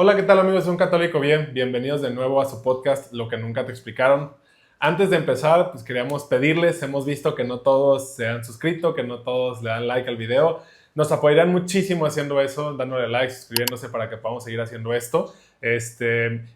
Hola, ¿qué tal amigos de Un Católico Bien? Bienvenidos de nuevo a su podcast Lo que nunca te explicaron. Antes de empezar, pues queríamos pedirles, hemos visto que no todos se han suscrito, que no todos le dan like al video. Nos apoyarían muchísimo haciendo eso, dándole like, suscribiéndose para que podamos seguir haciendo esto.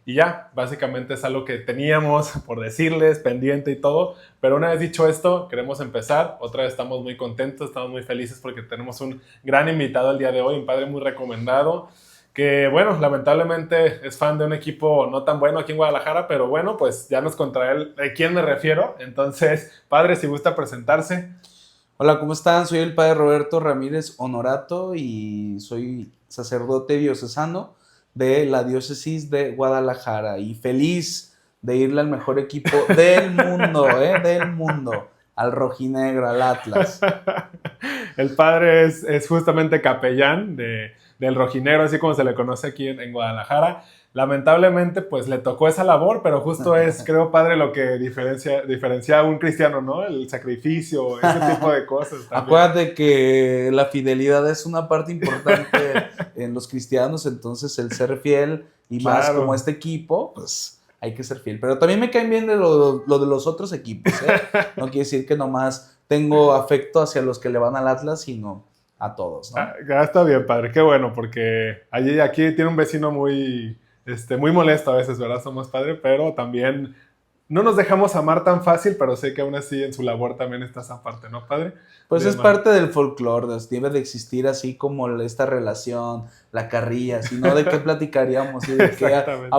Y ya, básicamente es algo que teníamos por decirles, pendiente y todo. Pero una vez dicho esto, queremos empezar. Otra vez estamos muy contentos, estamos muy felices porque tenemos un gran invitado el día de hoy, un padre muy recomendado que bueno, lamentablemente es fan de un equipo no tan bueno aquí en Guadalajara, pero bueno, pues ya nos contará él de quién me refiero. Entonces, padre, si gusta presentarse. Hola, ¿cómo están? Soy el padre Roberto Ramírez Honorato y soy sacerdote diocesano de la diócesis de Guadalajara y feliz de irle al mejor equipo del mundo, del mundo, al rojinegro, al Atlas. El padre es justamente capellán del rojinegro, así como se le conoce aquí en Guadalajara. Lamentablemente, pues le tocó esa labor, pero justo es, creo, padre, lo que diferencia a un cristiano, ¿no? El sacrificio, ese tipo de cosas también. Acuérdate que la fidelidad es una parte importante en los cristianos, entonces el ser fiel y más como Claro. este equipo, pues hay que ser fiel. Pero también me caen bien de lo de los otros equipos, ¿eh? No quiere decir que nomás tengo afecto hacia los que le van al Atlas, sino a todos, ¿no? Ya está bien, padre, qué bueno, porque aquí tiene un vecino muy molesto a veces, ¿verdad? Somos padre, pero también no nos dejamos amar tan fácil, pero sé que aún así en su labor también está esa parte, ¿no, padre? Pues De es man- parte del folclore, debe de existir así como esta relación, la carrilla, si no, ¿de qué platicaríamos y de qué Exactamente.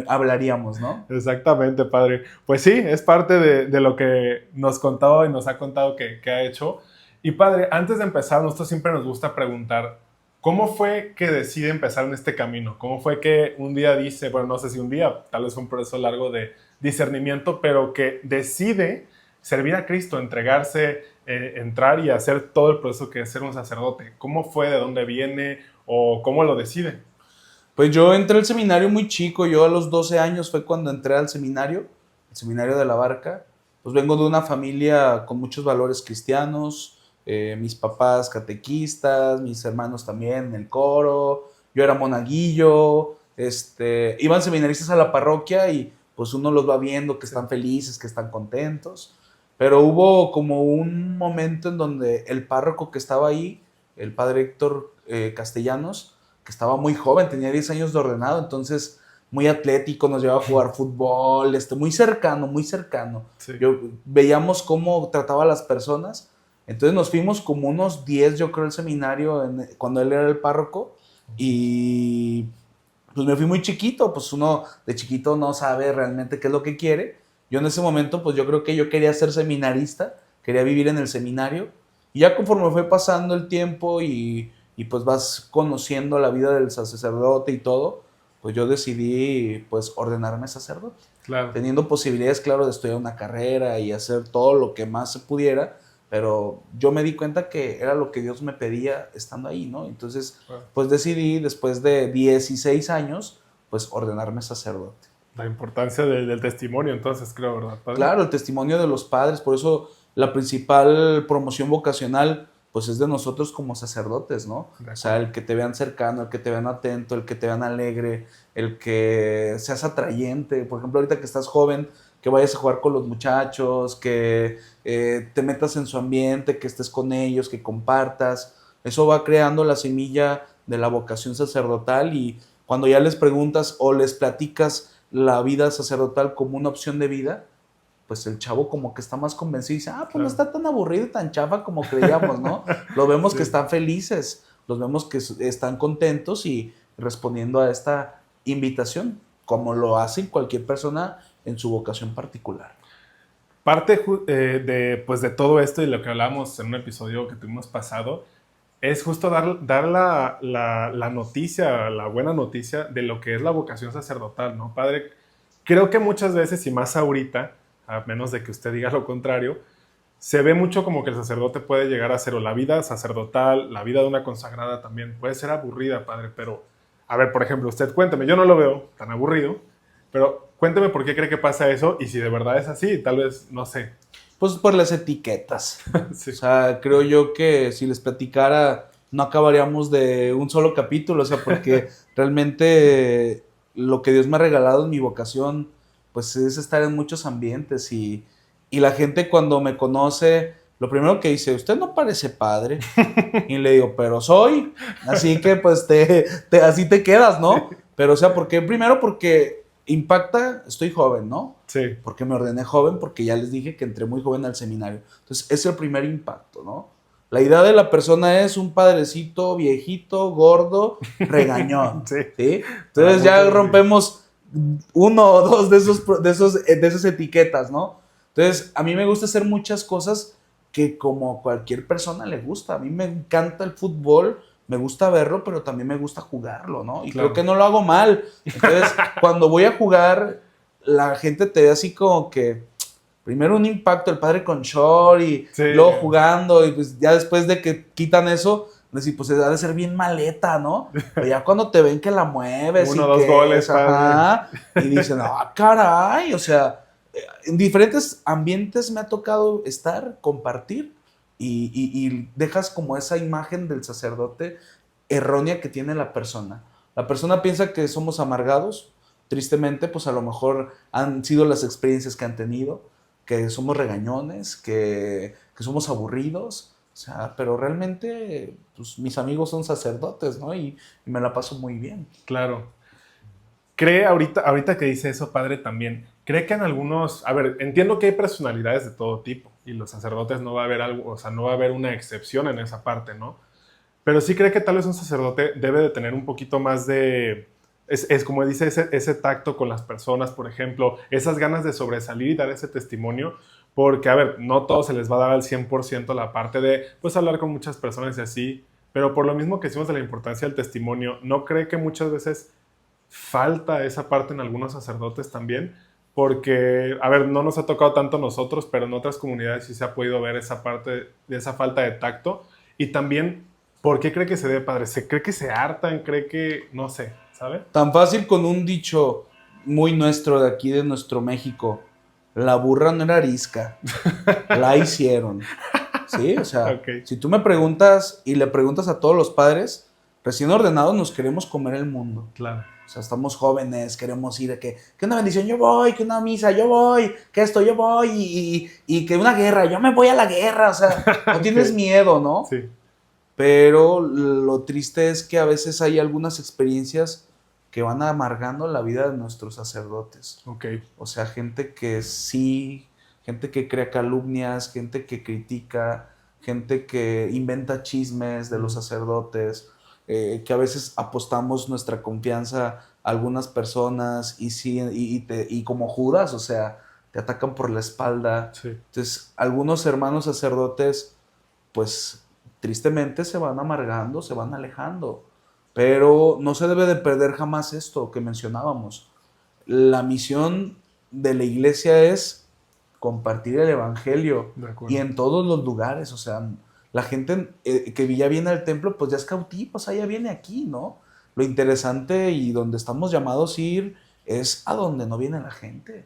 hablaríamos, ¿no? Exactamente, padre. Pues sí, es parte de lo que nos contó y nos ha contado que ha hecho. Y padre, antes de empezar, nosotros siempre nos gusta preguntar, ¿cómo fue que decide empezar en este camino? ¿Cómo fue que un día dice, bueno, no sé si un día, tal vez fue un proceso largo de discernimiento, pero que decide servir a Cristo, entregarse, entrar y hacer todo el proceso que es ser un sacerdote? ¿Cómo fue, de dónde viene o cómo lo decide? Pues yo entré al seminario muy chico, yo a los 12 años fue cuando entré al seminario, el seminario de la Barca. Pues vengo de una familia con muchos valores cristianos, mis papás catequistas, mis hermanos también en el coro, yo era monaguillo, iban seminaristas a la parroquia y pues uno los va viendo que Sí. están felices, que están contentos, pero hubo como un momento en donde el párroco que estaba ahí, el padre Héctor Castellanos, que estaba muy joven, tenía 10 años de ordenado, entonces muy atlético, nos llevaba a jugar fútbol, muy cercano, muy cercano. Sí. Veíamos cómo trataba a las personas, entonces nos fuimos como unos 10, yo creo, al seminario cuando él era el párroco, y pues me fui muy chiquito, pues uno de chiquito no sabe realmente qué es lo que quiere. Yo en ese momento, pues yo creo que yo quería ser seminarista, quería vivir en el seminario, y ya conforme fue pasando el tiempo y pues vas conociendo la vida del sacerdote y todo, pues yo decidí pues ordenarme sacerdote, Claro. teniendo posibilidades, claro, de estudiar una carrera y hacer todo lo que más se pudiera, pero yo me di cuenta que era lo que Dios me pedía estando ahí, ¿no? Entonces, Claro. pues decidí después de 16 años, pues ordenarme sacerdote. La importancia del testimonio, entonces, creo, ¿verdad, padre? Claro, el testimonio de los padres, por eso la principal promoción vocacional pues es de nosotros como sacerdotes, ¿no? De O sea, acuerdo. el que te vean cercano, el que te vean atento, el que te vean alegre, el que seas atrayente. Por ejemplo, ahorita que estás joven, que vayas a jugar con los muchachos, que te metas en su ambiente, que estés con ellos, que compartas. Eso va creando la semilla de la vocación sacerdotal y cuando ya les preguntas o les platicas la vida sacerdotal como una opción de vida, pues el chavo como que está más convencido y dice, pues no Claro. está tan aburrido y tan chafa como creíamos, ¿no? Lo vemos que Sí. están felices, los vemos que están contentos y respondiendo a esta invitación, como lo hace cualquier persona en su vocación particular. Parte pues, de todo esto y lo que hablamos en un episodio que tuvimos pasado es justo dar la noticia, la buena noticia de lo que es la vocación sacerdotal, ¿no, padre? Creo que muchas veces, y más ahorita, a menos de que usted diga lo contrario, se ve mucho como que el sacerdote puede llegar a ser, o la vida sacerdotal, la vida de una consagrada también, puede ser aburrida, padre, pero, a ver, por ejemplo, usted cuénteme, yo no lo veo tan aburrido, pero cuénteme por qué cree que pasa eso y si de verdad es así, tal vez, no sé. Pues por las etiquetas. O Sí, sea, creo yo que si les platicara no acabaríamos de un solo capítulo, o sea, porque realmente lo que Dios me ha regalado en mi vocación, pues es estar en muchos ambientes y la gente cuando me conoce, lo primero que dice, usted no parece padre, y le digo, pero soy, así que pues así te quedas, ¿no? Pero o sea, primero porque impacta, estoy joven, ¿no? Sí. Porque me ordené joven, porque ya les dije que entré muy joven al seminario. Entonces, es el primer impacto, ¿no? La idea de la persona es un padrecito viejito, gordo, regañón, Sí. ¿sí? Para Entonces ya muchos, rompemos uno o dos de esas etiquetas, ¿no? Entonces, a mí me gusta hacer muchas cosas que como cualquier persona le gusta. A mí me encanta el fútbol, me gusta verlo, pero también me gusta jugarlo, ¿no? Y claro. creo que no lo hago mal. Entonces, cuando voy a jugar, la gente te ve así como que primero un impacto, el padre con short y Sí. luego jugando y pues ya después de que quitan eso, decir, pues ha de ser bien maleta, ¿no? Pero ya cuando te ven que la mueves Uno y o dos que goles, ajá, padre. y dicen, ah, caray, o sea, en diferentes ambientes me ha tocado estar, compartir y dejas como esa imagen del sacerdote errónea que tiene la persona. La persona piensa que somos amargados, tristemente, pues a lo mejor han sido las experiencias que han tenido, que somos regañones, que somos aburridos, o sea, pero realmente pues, mis amigos son sacerdotes, ¿no? Y me la paso muy bien. Claro. ¿Cree ahorita que dice eso, padre, también? ¿Cree que en algunos, a ver, entiendo que hay personalidades de todo tipo y los sacerdotes no va a haber algo, o sea, no va a haber una excepción en esa parte, ¿no? Pero sí cree que tal vez un sacerdote debe de tener un poquito más de, es como dice, ese tacto con las personas, por ejemplo, esas ganas de sobresalir y dar ese testimonio, porque, a ver, no todo se les va a dar al 100% la parte de, pues, hablar con muchas personas y así, pero por lo mismo que decimos de la importancia del testimonio, ¿no cree que muchas veces falta esa parte en algunos sacerdotes también? Porque, a ver, no nos ha tocado tanto a nosotros, pero en otras comunidades sí se ha podido ver esa parte de esa falta de tacto. Y también, ¿por qué cree que se dé, padre? ¿Se cree que se hartan? ¿Cree que, no sé, sabe? Tan fácil con un dicho muy nuestro de aquí, de nuestro México, la burra no era arisca, la hicieron. Sí, o sea, Ok, si tú me preguntas y le preguntas a todos los padres, recién ordenados nos queremos comer el mundo. claro. O sea, estamos jóvenes, queremos ir a que una bendición, yo voy, que una misa, yo voy, que esto, yo voy, y que una guerra, yo me voy a la guerra, o sea, no tienes Ok, miedo, ¿no? sí, Pero lo triste es que a veces hay algunas experiencias que van amargando la vida de nuestros sacerdotes. ok, O sea, gente que sí, gente que crea calumnias, gente que critica, gente que inventa chismes de los sacerdotes, que a veces apostamos nuestra confianza a algunas personas y, sí, y como Judas, o sea, te atacan por la espalda. sí, Entonces, algunos hermanos sacerdotes, pues tristemente se van amargando, se van alejando. Pero no se debe de perder jamás esto que mencionábamos. La misión de la iglesia es compartir el evangelio de y acuerdo. en todos los lugares, o sea, la gente que ya viene al templo, pues ya es cautiva, o sea, ya viene aquí, ¿no? Lo interesante y donde estamos llamados a ir es a donde no viene la gente,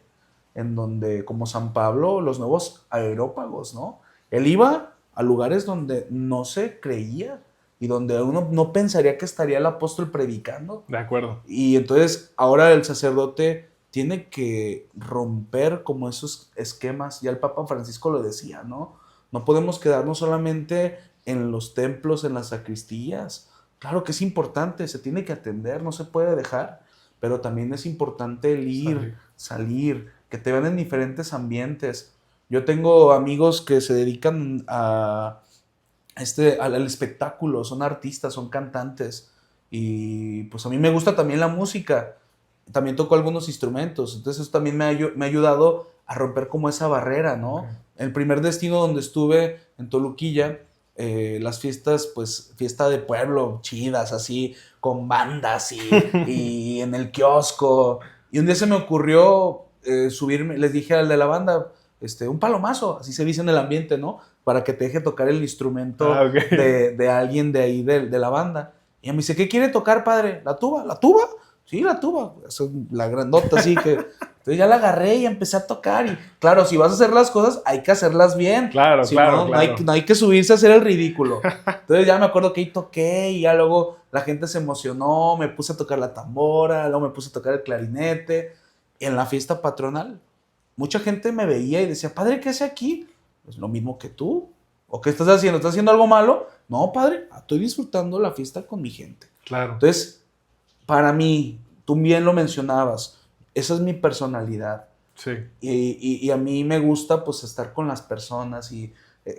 en donde, como San Pablo, los nuevos aerópagos, ¿no? Él iba a lugares donde no se creía y donde uno no pensaría que estaría el apóstol predicando. De acuerdo. Y entonces ahora el sacerdote tiene que romper como esos esquemas. Ya el Papa Francisco lo decía, ¿no? No podemos quedarnos solamente en los templos, en las sacristías. Claro que es importante, se tiene que atender, no se puede dejar, pero también es importante el ir, Salir. salir, que te vean en diferentes ambientes. Yo tengo amigos que se dedican al espectáculo, son artistas, son cantantes y pues a mí me gusta también la música, también toco algunos instrumentos, entonces eso también me ha ayudado a romper como esa barrera, ¿no? Ok. El primer destino donde estuve, en Toluquilla, las fiestas, pues fiesta de pueblo, chidas, así, con bandas y en el kiosco, y un día se me ocurrió subirme, les dije al de la banda, un palomazo, así se dice en el ambiente, ¿no? Para que te deje tocar el Ah, instrumento ok. de alguien de ahí, de la banda. Y ella me dice, ¿qué quiere tocar, padre? ¿La tuba? ¿La tuba? Sí, la tuba. Es la grandota, así que... Entonces ya la agarré y empecé a tocar. Y claro, si vas a hacer las cosas, hay que hacerlas bien. Claro, Si claro, no, claro. no hay que subirse a hacer el ridículo. Entonces ya me acuerdo que ahí toqué y ya luego la gente se emocionó, me puse a tocar la tambora, luego me puse a tocar el clarinete. En la fiesta patronal, mucha gente me veía y decía, padre, ¿qué hace aquí? Pues lo mismo que tú. ¿O qué estás haciendo? ¿Estás haciendo algo malo? No, padre, estoy disfrutando la fiesta con mi gente. Claro. Entonces, para mí, tú bien lo mencionabas, esa es mi personalidad. Sí. Y a mí me gusta pues estar con las personas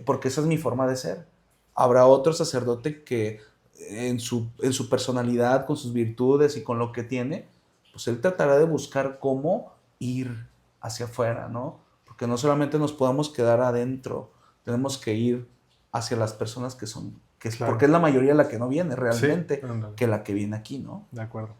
porque esa es mi forma de ser. Habrá otro sacerdote que en su personalidad, con sus virtudes y con lo que tiene, pues él tratará de buscar cómo ir hacia afuera, ¿no? Porque no solamente nos podemos quedar adentro, tenemos que ir hacia las personas que son, Claro. porque es la mayoría la que no viene realmente, Sí, que la que viene aquí, ¿no? De acuerdo.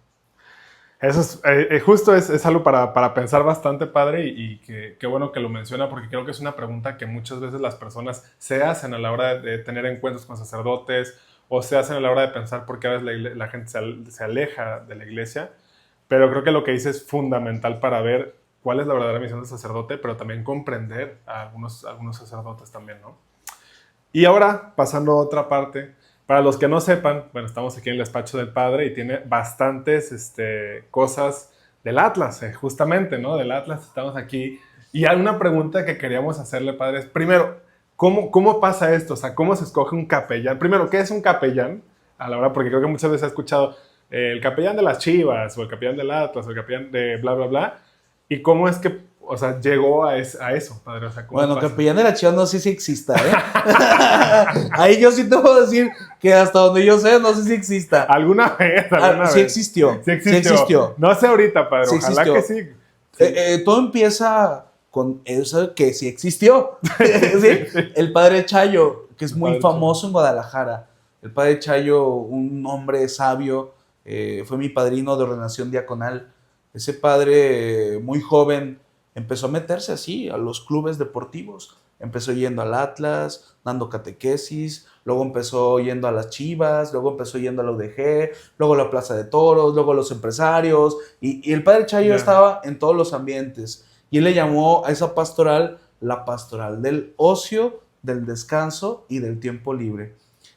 Eso es, justo es algo para pensar bastante, padre, y qué bueno que lo menciona, porque creo que es una pregunta que muchas veces las personas se hacen a la hora de tener encuentros con sacerdotes, o se hacen a la hora de pensar por qué a veces la gente se aleja de la iglesia, pero creo que lo que dice es fundamental para ver cuál es la verdadera misión del sacerdote, pero también comprender a algunos sacerdotes también, ¿no? Y ahora, pasando a otra parte, para los que no sepan, bueno, estamos aquí en el despacho del padre y tiene bastantes cosas del Atlas, justamente, ¿no? Del Atlas estamos aquí. Y hay una pregunta que queríamos hacerle, padre, es, primero, ¿cómo pasa esto? O sea, ¿cómo se escoge un capellán? Primero, ¿qué es un capellán? A la hora, porque creo que muchas veces he escuchado el capellán de las Chivas, o el capellán del Atlas, o el capellán de bla, bla, bla. ¿Y cómo es que, o sea, llegó a eso, padre? O sea, ¿cómo Bueno, pasa? capellán de la Chivas no sé si exista, ¿eh? Ahí yo sí te puedo decir que hasta donde yo sé, no sé si exista. ¿Alguna vez? Sí existió. Sí existió. No sé ahorita, padre. Sí Ojalá existió. que sí. Todo empieza con eso que sí existió. ¿Sí? El padre Chayo, que es El muy padre famoso Chayo. en Guadalajara. El padre Chayo, un hombre sabio, fue mi padrino de ordenación diaconal. Ese padre, muy joven, empezó a meterse así a los clubes deportivos. Empezó yendo al Atlas, dando catequesis, luego empezó yendo a las Chivas, luego empezó yendo a la UDG, luego a la Plaza de Toros, luego a los empresarios, y el padre Chayo estaba en todos los ambientes, y él le llamó a esa pastoral la pastoral del ocio, del descanso y del tiempo libre.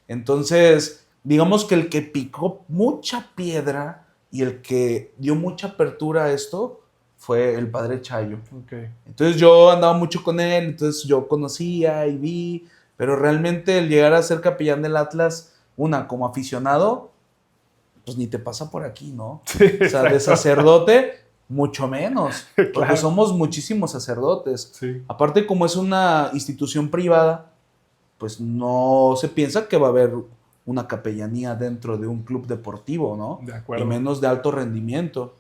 Entonces, digamos que el que picó mucha piedra y el que dio mucha apertura a esto fue el padre Chayo. Okay. Entonces yo andaba mucho con él, entonces yo conocía y vi, pero realmente el llegar a ser capellán del Atlas, como aficionado, pues ni te pasa por aquí, ¿no? Sí, o sea, de sacerdote, mucho menos, porque claro. somos muchísimos sacerdotes. Sí. Aparte, como es una institución privada, pues no se piensa que va a haber una capellanía dentro de un club deportivo, ¿no? De acuerdo. Y menos de alto rendimiento.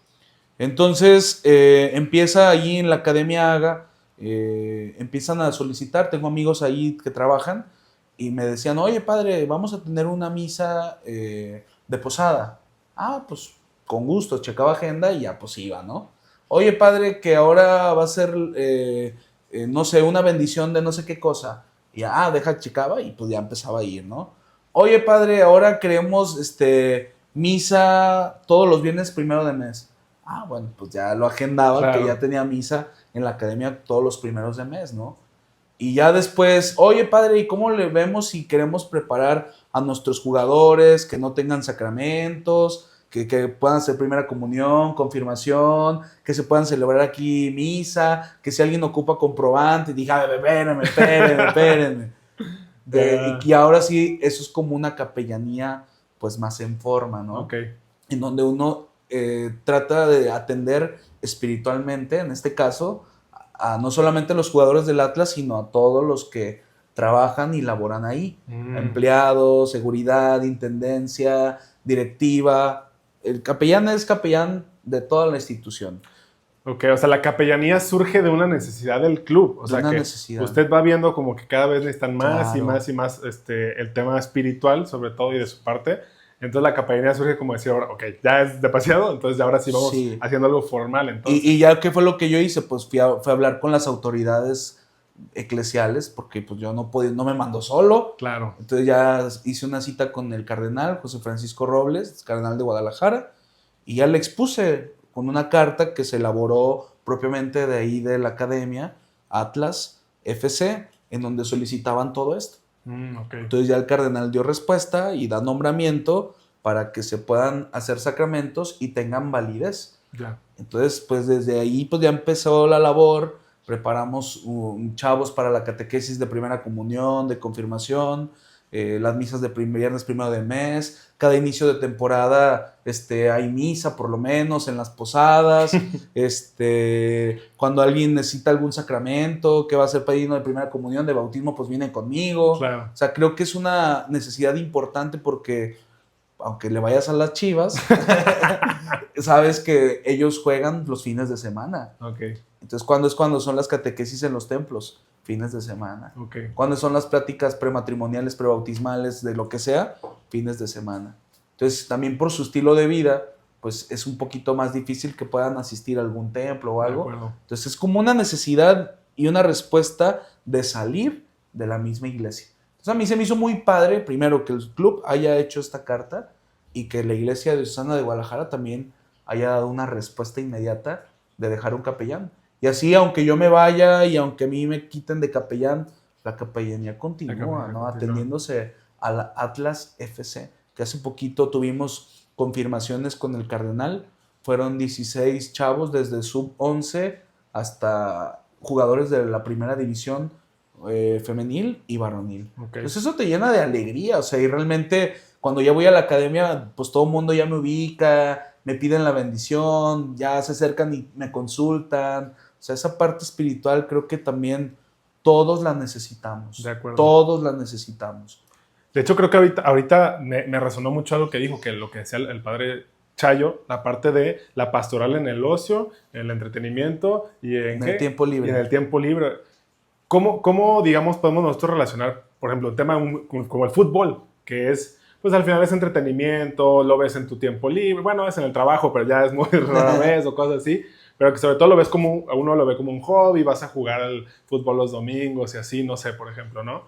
Entonces empieza allí en la Academia Haga, empiezan a solicitar, tengo amigos ahí que trabajan y me decían, oye padre, vamos a tener una misa de posada. Ah, pues con gusto, checaba agenda y ya pues iba, ¿no? Oye padre, que ahora va a ser, no sé, una bendición de no sé qué cosa. Y deja checaba y pues ya empezaba a ir, ¿no? Oye padre, ahora queremos misa todos los viernes primero de mes. Bueno, pues ya lo agendaba, Claro. que ya tenía misa en la academia todos los primeros de mes, ¿no? Y ya después, oye padre, ¿y cómo le vemos si queremos preparar a nuestros jugadores que no tengan sacramentos, que puedan hacer primera comunión, confirmación, que se puedan celebrar aquí misa, que si alguien ocupa comprobante, diga, espérenme. Y ahora sí, eso es como una capellanía pues más en forma, ¿no? Okay. En donde uno trata de atender espiritualmente, en este caso, a no solamente a los jugadores del Atlas, sino a todos los que trabajan y laboran ahí. Empleados, seguridad, intendencia, directiva. El capellán es capellán de toda la institución. Ok, o sea, la capellanía surge de una necesidad del club. O sea, que necesidad. Usted va viendo como que cada vez necesitan más Claro. y más y más el tema espiritual, sobre todo, y de su parte. Entonces la capellanía surge como decir, ahora, ok, ya es demasiado, entonces ahora sí vamos haciendo algo formal. Entonces. Y ya, ¿qué fue lo que yo hice? Pues fui a hablar con las autoridades eclesiales, porque pues yo no me mando solo. Claro. Entonces ya hice una cita con el cardenal José Francisco Robles, cardenal de Guadalajara, y ya le expuse con una carta que se elaboró propiamente de ahí de la academia, Atlas FC, en donde solicitaban todo esto. Okay. Entonces ya el cardenal dio respuesta y da nombramiento para que se puedan hacer sacramentos y tengan validez. Ya. Entonces, pues desde ahí pues ya empezó la labor, preparamos chavos para la catequesis de primera comunión, de confirmación, las misas de viernes primero de mes, cada inicio de temporada hay misa por lo menos en las posadas, cuando alguien necesita algún sacramento, que va a ser padrino de primera comunión, de bautismo, pues vienen conmigo. Claro. O sea, creo que es una necesidad importante porque aunque le vayas a las Chivas, sabes que ellos juegan los fines de semana. Okay. Entonces, ¿cuándo son las catequesis en los templos? Fines de semana. Okay. ¿Cuándo son las pláticas prematrimoniales, prebautismales, de lo que sea? Fines de semana. Entonces, también por su estilo de vida, pues es un poquito más difícil que puedan asistir a algún templo o algo. Entonces, es como una necesidad y una respuesta de salir de la misma iglesia. Entonces, a mí se me hizo muy padre, primero, que el club haya hecho esta carta y que la iglesia diocesana de Guadalajara también haya dado una respuesta inmediata de dejar un capellán. Y así, aunque yo me vaya y aunque a mí me quiten de capellán, la capellanía continúa, ¿no? Atendiéndose a la Atlas FC, que hace poquito tuvimos confirmaciones con el cardenal. Fueron 16 chavos desde sub-11 hasta jugadores de la primera división femenil y varonil. Okay. Pues eso te llena de alegría, o sea, y realmente cuando ya voy a la academia, pues todo el mundo ya me ubica, me piden la bendición, ya se acercan y me consultan. O sea, esa parte espiritual creo que también todos la necesitamos. De acuerdo. Todos la necesitamos. De hecho, creo que ahorita me resonó mucho algo que dijo, que lo que decía el padre Chayo, la parte de la pastoral en el ocio, en el entretenimiento y en el tiempo libre. Y en el tiempo libre. ¿Cómo, digamos, podemos nosotros relacionar, por ejemplo, un tema como el fútbol, que es, pues al final es entretenimiento, lo ves en tu tiempo libre, bueno, es en el trabajo, pero ya es muy rara vez o cosas así, pero que sobre todo uno lo ve como un hobby, vas a jugar al fútbol los domingos y así, no sé, por ejemplo, ¿no?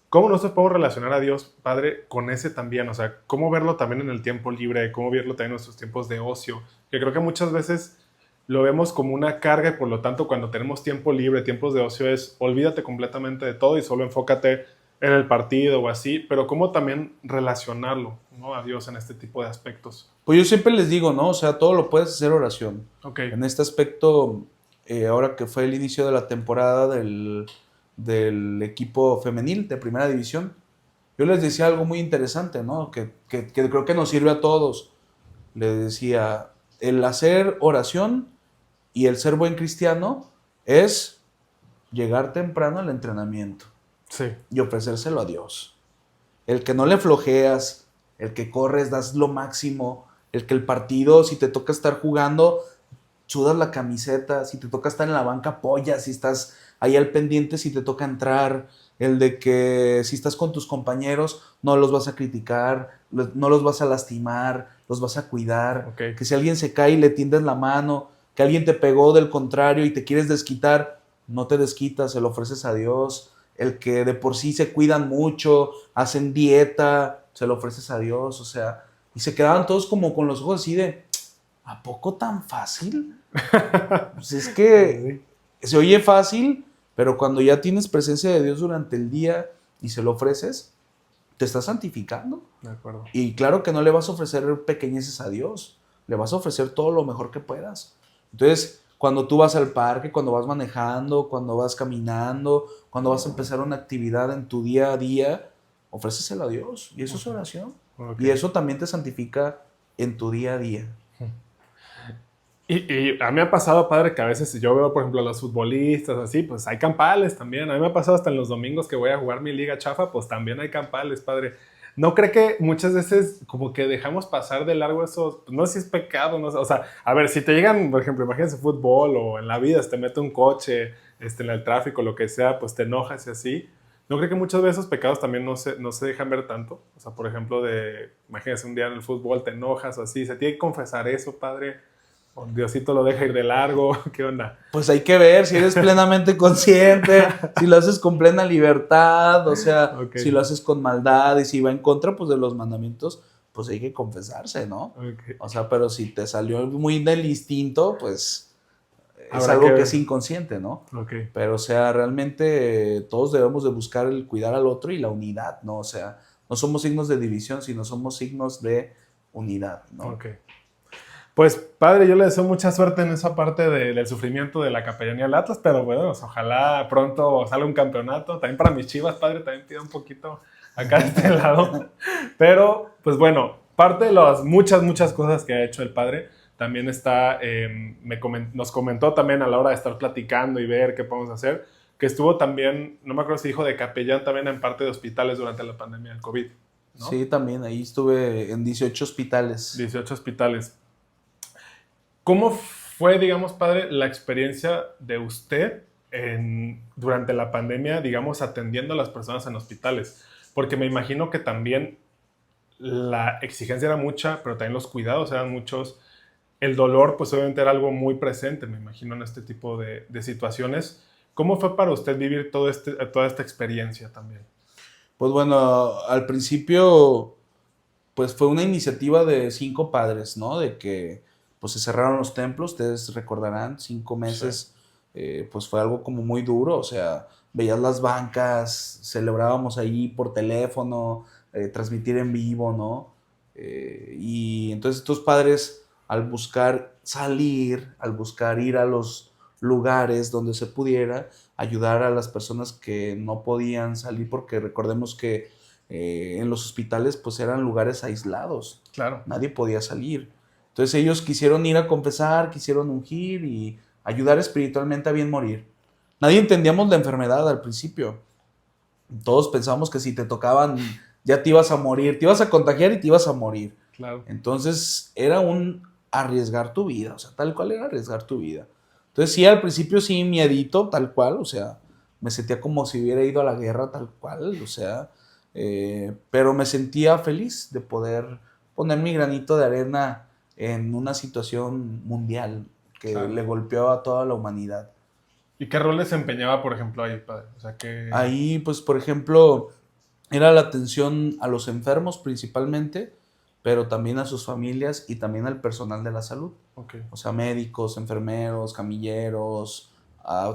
¿Cómo nosotros podemos relacionar a Dios, Padre, con ese también? O sea, ¿cómo verlo también en el tiempo libre? ¿Cómo verlo también en nuestros tiempos de ocio? Que creo que muchas veces lo vemos como una carga y por lo tanto cuando tenemos tiempo libre, tiempos de ocio es olvídate completamente de todo y solo enfócate en el partido o así, pero ¿cómo también relacionarlo, ¿no? A Dios en este tipo de aspectos? Pues yo siempre les digo, ¿no? O sea, todo lo puedes hacer oración. Okay. En este aspecto, ahora que fue el inicio de la temporada del equipo femenil de primera división, yo les decía algo muy interesante, ¿no? Que creo que nos sirve a todos. Les decía, el hacer oración y el ser buen cristiano es llegar temprano al entrenamiento. Sí. Y ofrecérselo a Dios. El que no le flojeas, el que corres, das lo máximo, el que el partido, si te toca estar jugando, sudas la camiseta, si te toca estar en la banca, apoyas, si estás ahí al pendiente, si te toca entrar, el de que si estás con tus compañeros, no los vas a criticar, no los vas a lastimar, los vas a cuidar, Okay. que si alguien se cae y le tiendes la mano, que alguien te pegó del contrario y te quieres desquitar, no te desquitas, se lo ofreces a Dios. El que de por sí se cuidan mucho, hacen dieta, se lo ofreces a Dios, o sea, y se quedaban todos como con los ojos así de, ¿a poco tan fácil? Pues es que se oye fácil, pero cuando ya tienes presencia de Dios durante el día y se lo ofreces, te estás santificando. De acuerdo. Y claro que no le vas a ofrecer pequeñeces a Dios, le vas a ofrecer todo lo mejor que puedas. Entonces, cuando tú vas al parque, cuando vas manejando, cuando vas caminando, cuando vas a empezar una actividad en tu día a día, ofréceselo a Dios. Y eso es oración. Okay. Y eso también te santifica en tu día a día. Y a mí me ha pasado, Padre, que a veces yo veo, por ejemplo, a los futbolistas, así, pues hay campales también. A mí me ha pasado hasta en los domingos que voy a jugar mi liga chafa, pues también hay campales, Padre. ¿No cree que muchas veces como que dejamos pasar de largo eso? No sé si es pecado, no sé. O sea, a ver, si te llegan, por ejemplo, imagínense fútbol o en la vida, te mete un coche en el tráfico, lo que sea, pues te enojas y así. ¿No cree que muchas veces esos pecados también no se dejan ver tanto? O sea, por ejemplo, imagínense un día en el fútbol, te enojas o así, ¿se tiene que confesar eso, Padre? ¿O Diosito lo deja ir de largo? ¿Qué onda? Pues hay que ver si eres plenamente consciente, si lo haces con plena libertad, o sea, Okay. si lo haces con maldad y si va en contra pues, de los mandamientos, pues hay que confesarse, ¿no? Okay. O sea, pero si te salió muy del instinto, pues es algo que es inconsciente, ¿no? Ok. Pero, o sea, realmente todos debemos de buscar el cuidar al otro y la unidad, ¿no? O sea, no somos signos de división, sino somos signos de unidad, ¿no? Ok. Pues, padre, yo le deseo mucha suerte en esa parte del sufrimiento de la capellanía del Atlas, pero bueno, pues, ojalá pronto salga un campeonato. También para mis Chivas, padre, también pido un poquito acá de este lado. Pero, pues bueno, parte de las muchas cosas que ha hecho el padre, también está, nos comentó también a la hora de estar platicando y ver qué podemos hacer, que estuvo también, no me acuerdo si dijo de capellán también en parte de hospitales durante la pandemia del COVID, ¿no? Sí, también, ahí estuve en 18 hospitales. 18 hospitales. ¿Cómo fue, digamos, padre, la experiencia de usted durante la pandemia, digamos, atendiendo a las personas en hospitales? Porque me imagino que también la exigencia era mucha, pero también los cuidados eran muchos. El dolor, pues obviamente era algo muy presente, me imagino, en este tipo de situaciones. ¿Cómo fue para usted vivir toda esta experiencia también? Pues bueno, al principio, pues fue una iniciativa de 5 padres, ¿no? De que pues se cerraron los templos, ustedes recordarán, 5 Sí, meses, pues fue algo como muy duro, o sea, veías las bancas, celebrábamos ahí por teléfono, transmitir en vivo, ¿no? Y entonces estos padres, al buscar salir, al buscar ir a los lugares donde se pudiera, ayudar a las personas que no podían salir, porque recordemos que en los hospitales pues eran lugares aislados, claro. nadie podía salir. Entonces ellos quisieron ir a confesar, quisieron ungir y ayudar espiritualmente a bien morir. Nadie entendíamos la enfermedad al principio. Todos pensábamos que si te tocaban ya te ibas a morir, te ibas a contagiar y te ibas a morir. Claro. Entonces era un arriesgar tu vida, o sea, tal cual era arriesgar tu vida. Entonces sí, al principio sí, miedito, tal cual, o sea, me sentía como si hubiera ido a la guerra, tal cual, o sea, pero me sentía feliz de poder poner mi granito de arena en una situación mundial que Claro. le golpeó a toda la humanidad. ¿Y qué rol desempeñaba, por ejemplo, ahí, padre? O sea, que... Ahí, pues, por ejemplo, era la atención a los enfermos principalmente, pero también a sus familias y también al personal de la salud. Okay. O sea, médicos, enfermeros, camilleros,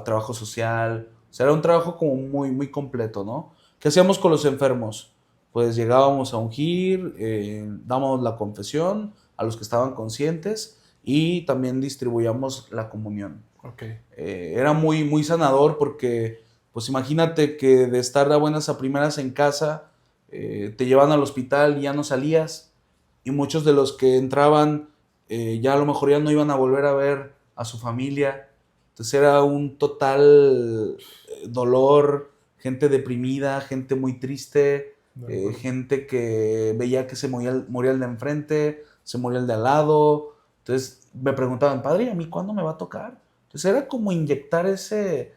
trabajo social. O sea, era un trabajo como muy completo, ¿no? ¿Qué hacíamos con los enfermos? Pues llegábamos a ungir, dábamos la confesión a los que estaban conscientes y también distribuíamos la comunión. Okay. Era muy sanador porque, pues imagínate que de estar de buenas a primeras en casa, te llevan al hospital y ya no salías, y muchos de los que entraban ya a lo mejor ya no iban a volver a ver a su familia. Entonces era un total dolor, gente deprimida, gente muy triste, gente que veía que se moría el de enfrente, se moría el de al lado. Entonces me preguntaban, padre, ¿a mí cuándo me va a tocar? Entonces era como inyectar ese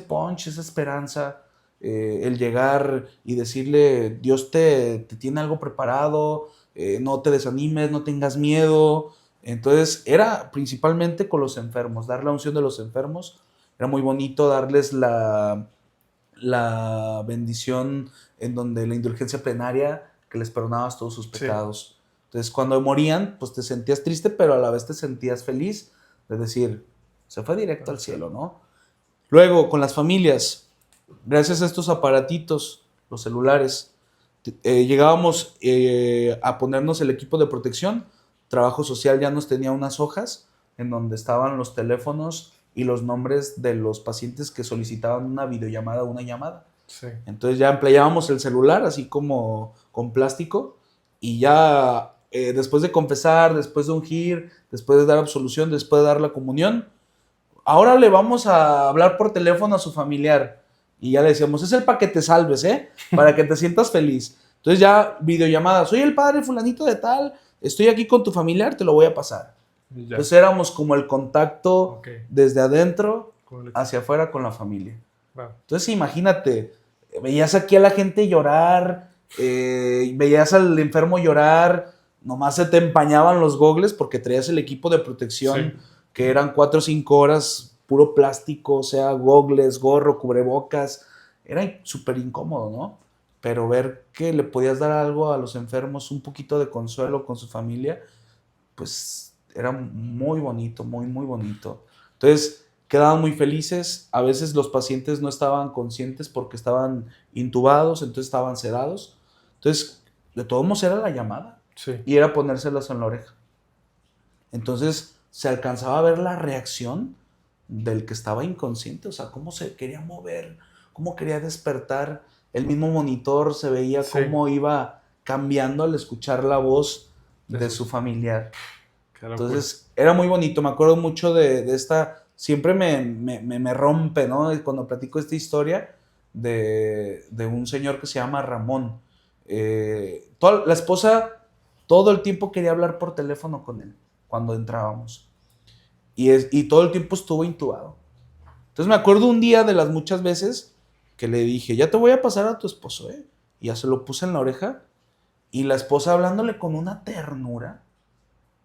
punch, esa esperanza, el llegar y decirle, Dios te tiene algo preparado, no te desanimes, no tengas miedo. Entonces era principalmente con los enfermos, dar la unción de los enfermos. Era muy bonito darles la bendición en donde la indulgencia plenaria, que les perdonabas todos sus pecados. Sí. Entonces cuando morían, pues te sentías triste, pero a la vez te sentías feliz de decir, se fue directo al cielo, ¿no? Luego, con las familias, gracias a estos aparatitos, los celulares, llegábamos a ponernos el equipo de protección. Trabajo social ya nos tenía unas hojas en donde estaban los teléfonos y los nombres de los pacientes que solicitaban una videollamada o una llamada. Sí. Entonces ya empleábamos el celular así como con plástico y ya después de confesar, después de ungir, después de dar absolución, después de dar la comunión, ahora le vamos a hablar por teléfono a su familiar. Y ya le decíamos, es el para que te salves, para que te sientas feliz. Entonces ya videollamada, soy el padre fulanito de tal, estoy aquí con tu familiar, te lo voy a pasar. Ya. Entonces éramos como el contacto desde adentro hacia afuera con la familia. Wow. Entonces imagínate, veías aquí a la gente llorar, veías al enfermo llorar, nomás se te empañaban los gogles porque traías el equipo de protección, sí, que eran 4 o 5 horas, puro plástico, o sea, gogles, gorro, cubrebocas. Era súper incómodo, ¿no? Pero ver que le podías dar algo a los enfermos, un poquito de consuelo con su familia, pues era muy bonito, muy bonito. Entonces, quedaban muy felices. A veces los pacientes no estaban conscientes porque estaban intubados, entonces estaban sedados. Entonces, de todos modos era la llamada Sí. y era ponérselas en la oreja. Entonces, se alcanzaba a ver la reacción del que estaba inconsciente, o sea, cómo se quería mover, cómo quería despertar. El mismo monitor se veía Sí. cómo iba cambiando al escuchar la voz de su familiar. Qué locura. Entonces, era muy bonito. Me acuerdo mucho de esta. Siempre me rompe, ¿no? Cuando platico esta historia de un señor que se llama Ramón. La esposa todo el tiempo quería hablar por teléfono con él cuando entrábamos. Y todo el tiempo estuvo intubado. Entonces me acuerdo un día de las muchas veces que le dije, ya te voy a pasar a tu esposo, ¿eh? Y ya se lo puse en la oreja. Y la esposa hablándole con una ternura.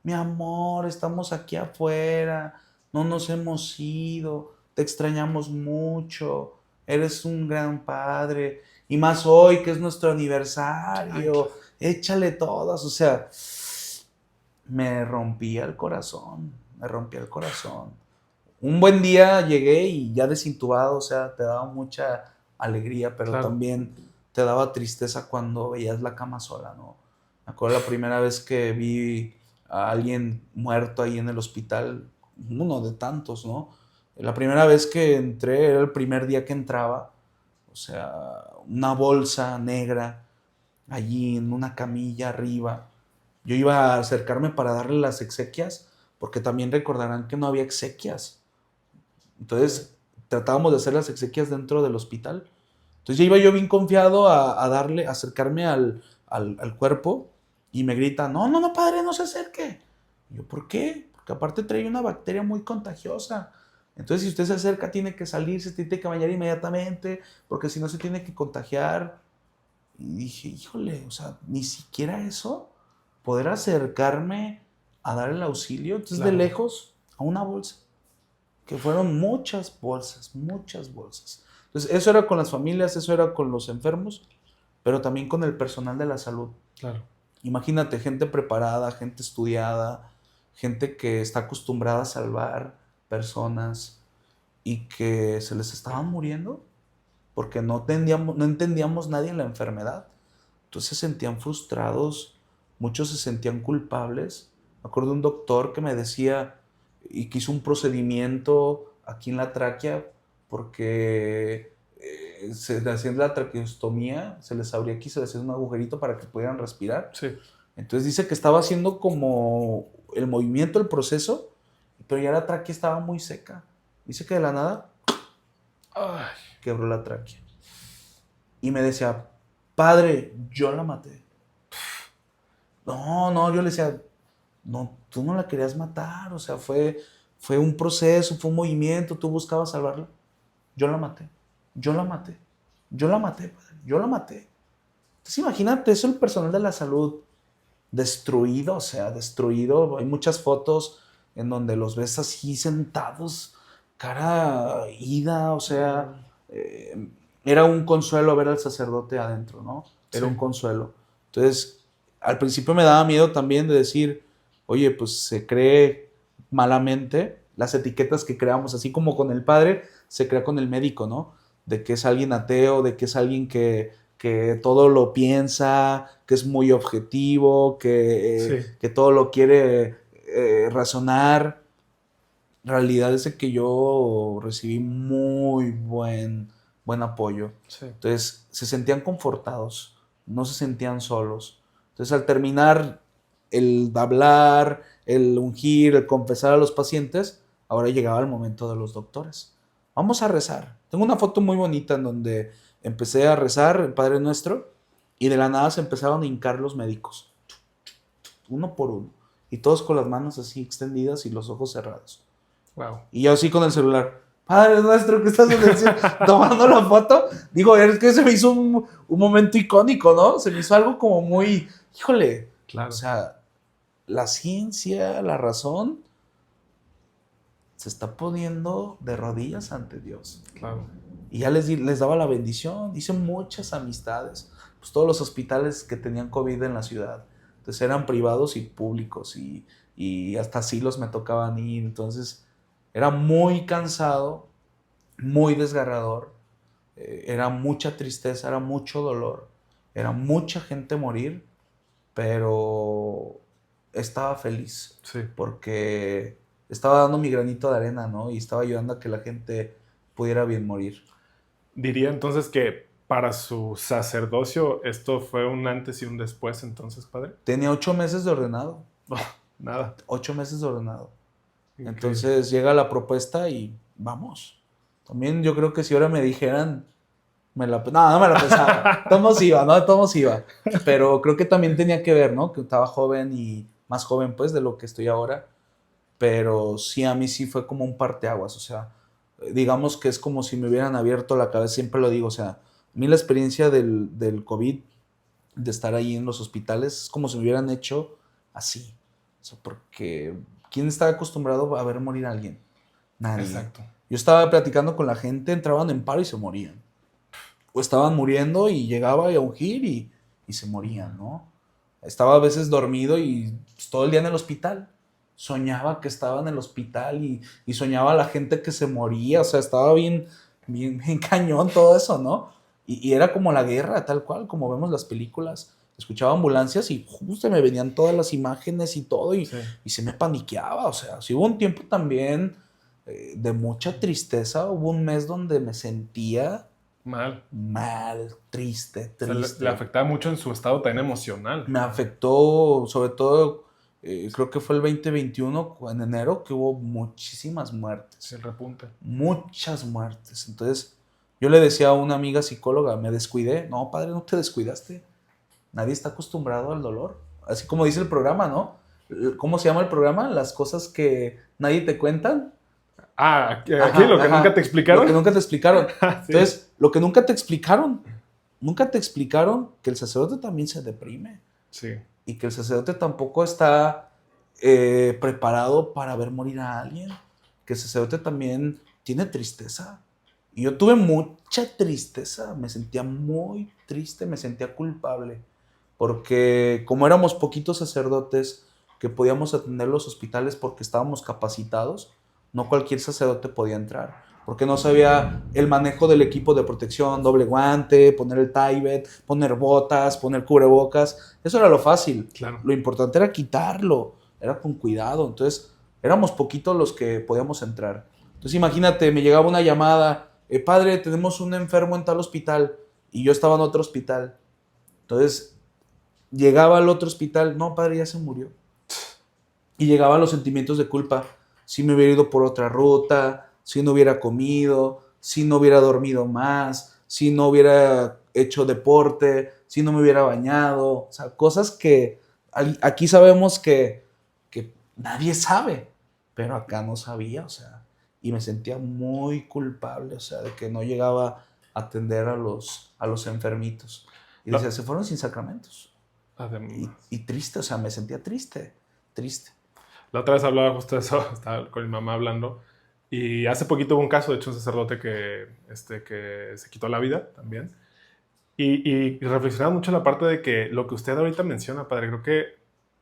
Mi amor, estamos aquí afuera, no nos hemos ido, te extrañamos mucho, eres un gran padre, y más hoy que es nuestro aniversario, échale todas, o sea, me rompía el corazón, me rompía el corazón. Un buen día llegué y ya desintubado, o sea, te daba mucha alegría, pero Claro. también te daba tristeza cuando veías la cama sola, ¿no? Me acuerdo la primera vez que vi a alguien muerto ahí en el hospital, uno de tantos, ¿no? La primera vez que entré, era el primer día que entraba, o sea, una bolsa negra allí en una camilla arriba. Yo iba a acercarme para darle las exequias, porque también recordarán que no había exequias. Entonces tratábamos de hacer las exequias dentro del hospital. Entonces ya iba yo bien confiado a darle, a acercarme al cuerpo y me grita, no, no, no, padre, no se acerque. Y yo, ¿por qué? Porque aparte trae una bacteria muy contagiosa. Entonces si usted se acerca tiene que salir, se tiene que bañar inmediatamente, porque si no se tiene que contagiar. Y dije, híjole, o sea, ni siquiera eso, poder acercarme a dar el auxilio. Entonces de lejos a una bolsa, que fueron muchas bolsas, muchas bolsas. Entonces, eso era con las familias, eso era con los enfermos, pero también con el personal de la salud. Claro. Imagínate, gente preparada, gente estudiada, gente que está acostumbrada a salvar personas y que se les estaban muriendo porque no entendíamos nadie la enfermedad. Entonces se sentían frustrados, muchos se sentían culpables. Me acuerdo de un doctor que me decía y que hizo un procedimiento aquí en la tráquea porque se le hacía la traqueostomía, se les abría aquí, se les hacía un agujerito para que pudieran respirar. Sí. Entonces dice que estaba haciendo como el movimiento, el proceso, pero ya la tráquea estaba muy seca. Dice que de la nada quebró la tráquea. Y me decía, padre, yo la maté. No, no, yo le decía, no, tú no la querías matar, o sea, fue un proceso, fue un movimiento, tú buscabas salvarla. Yo la maté, yo la maté, yo la maté, padre, yo la maté. Entonces imagínate, eso el personal de la salud destruido, o sea, destruido. Hay muchas fotos en donde los ves así sentados, cara ida, o sea, era un consuelo ver al sacerdote adentro, ¿no? Era un consuelo. Entonces, al principio me daba miedo también de decir, oye, pues se cree malamente las etiquetas que creamos, así como con el padre, se crea con el médico, ¿no? De que es alguien ateo, de que es alguien que todo lo piensa, que es muy objetivo, que todo lo quiere razonar. Realidad es que yo recibí muy buen apoyo. Sí. Entonces se sentían confortados, no se sentían solos. Entonces al terminar el hablar, el ungir, el confesar a los pacientes, ahora llegaba el momento de los doctores. Vamos a rezar. Tengo una foto muy bonita en donde empecé a rezar el Padre Nuestro y de la nada se empezaron a hincar los médicos, uno por uno, y todos con las manos así extendidas y los ojos cerrados. Wow. Y yo así con el celular, Padre Nuestro, ¿qué estás haciendo? Tomando la foto. Digo, es que se me hizo un momento icónico, ¿no? Se me hizo algo como muy, híjole, Claro. O sea, la ciencia, la razón, se está poniendo de rodillas ante Dios. Claro. Y ya les daba la bendición. Hice muchas amistades. Pues todos los hospitales que tenían COVID en la ciudad. Entonces eran privados y públicos. Y hasta asilos me tocaban ir. Entonces Era muy cansado, muy desgarrador, era mucha tristeza, era mucho dolor, era mucha gente morir, pero estaba feliz Sí. porque estaba dando mi granito de arena, ¿no? Y estaba ayudando a que la gente pudiera bien morir. Diría entonces que para su sacerdocio esto fue un antes y un después, entonces, padre. Tenía 8 meses de ordenado, No, nada. 8 meses de ordenado. Increíble. Entonces llega la propuesta y vamos. También yo creo que si ahora me dijeran, no me la pensaba. Todos iba, ¿no? Todos iba. Pero creo que también tenía que ver, ¿no? Que estaba joven y más joven, pues, de lo que estoy ahora. Pero sí, a mí sí fue como un parteaguas. O sea, digamos que es como si me hubieran abierto la cabeza. Siempre lo digo. O sea, a mí la experiencia del COVID, de estar ahí en los hospitales, es como si me hubieran hecho así. O sea, porque ¿quién está acostumbrado a ver morir a alguien? Nadie. Exacto. Yo estaba platicando con la gente, entraban en paro y se morían. O estaban muriendo y llegaba a ungir y se morían, ¿no? Estaba a veces dormido y pues, todo el día en el hospital. Soñaba que estaba en el hospital y soñaba a la gente que se moría. O sea, estaba bien, bien, bien cañón todo eso, ¿no? Y era como la guerra, tal cual, como vemos las películas. Escuchaba ambulancias y justo me venían todas las imágenes y todo Sí. y se me paniqueaba. O sea, sí hubo un tiempo también de mucha tristeza. Hubo un mes donde me sentía Mal. mal, triste, O sea, le triste. afectaba mucho en su estado también emocional. Me afectó, sobre todo, creo que fue el 2021, en enero, que hubo muchísimas Sí, muertes. el repunte. Muchas muertes. Entonces, yo le decía a una amiga psicóloga, me descuidé. No, padre, no te descuidaste. Nadie está acostumbrado al dolor. Así como dice el programa, ¿no? ¿Cómo se llama el programa? Las cosas que nadie te cuentan. Ah, aquí Ajá, lo que nunca te ajá. Lo que explicaron. nunca te explicaron. Sí. Entonces, lo que nunca te explicaron que el sacerdote también se deprime Sí. y que el sacerdote tampoco está preparado para ver morir a alguien, que el sacerdote también tiene tristeza. Y yo tuve mucha tristeza, me sentía muy triste, me sentía culpable, porque como éramos poquitos sacerdotes que podíamos atender los hospitales porque estábamos capacitados, no cualquier sacerdote podía entrar, porque no sabía el manejo del equipo de protección, doble guante, poner el Tyvek, poner botas, poner cubrebocas. Eso era lo fácil. Claro. Lo importante era quitarlo, era con cuidado. Entonces, éramos poquitos los que podíamos entrar. Entonces, imagínate, me llegaba una llamada, padre, tenemos un enfermo en tal hospital, y yo estaba en otro hospital. Entonces, llegaba al otro hospital, no, padre, ya se murió. Y llegaban los sentimientos de culpa. Si me hubiera ido por otra ruta, si no hubiera comido, si no hubiera dormido más, si no hubiera hecho deporte, si no me hubiera bañado. O sea, cosas que aquí sabemos que nadie sabe, pero acá no sabía, o sea. Y me sentía muy culpable, o sea, de que no llegaba a atender a los enfermitos. Y decía, La- se fueron sin sacramentos. adem- Y triste, o sea, me sentía triste, triste. La otra vez hablaba justo de eso, estaba con mi mamá hablando. Y hace poquito hubo un caso, de hecho, un sacerdote que se quitó la vida también. Y reflexionaba mucho la parte de que lo que usted ahorita menciona, padre, creo que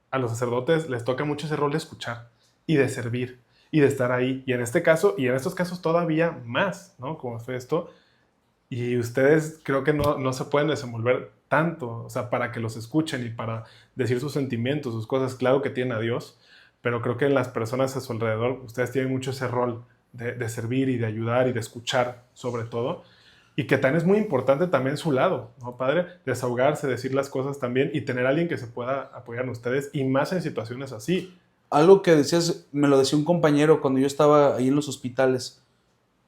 a los sacerdotes les toca mucho ese rol de escuchar y de servir y de estar ahí. Y en este caso, y en estos casos todavía más, ¿no? Como fue esto. Y ustedes creo que no se pueden desenvolver tanto, o sea, para que los escuchen y para decir sus sentimientos, sus cosas. Claro que tienen a Dios, pero creo que en las personas a su alrededor, ustedes tienen mucho ese rol de servir y de ayudar y de escuchar, sobre todo. Y que también es muy importante también su lado, ¿no, padre? Desahogarse, decir las cosas también y tener a alguien que se pueda apoyar en ustedes y más en situaciones así. Algo que decías, me lo decía un compañero cuando yo estaba ahí en los hospitales,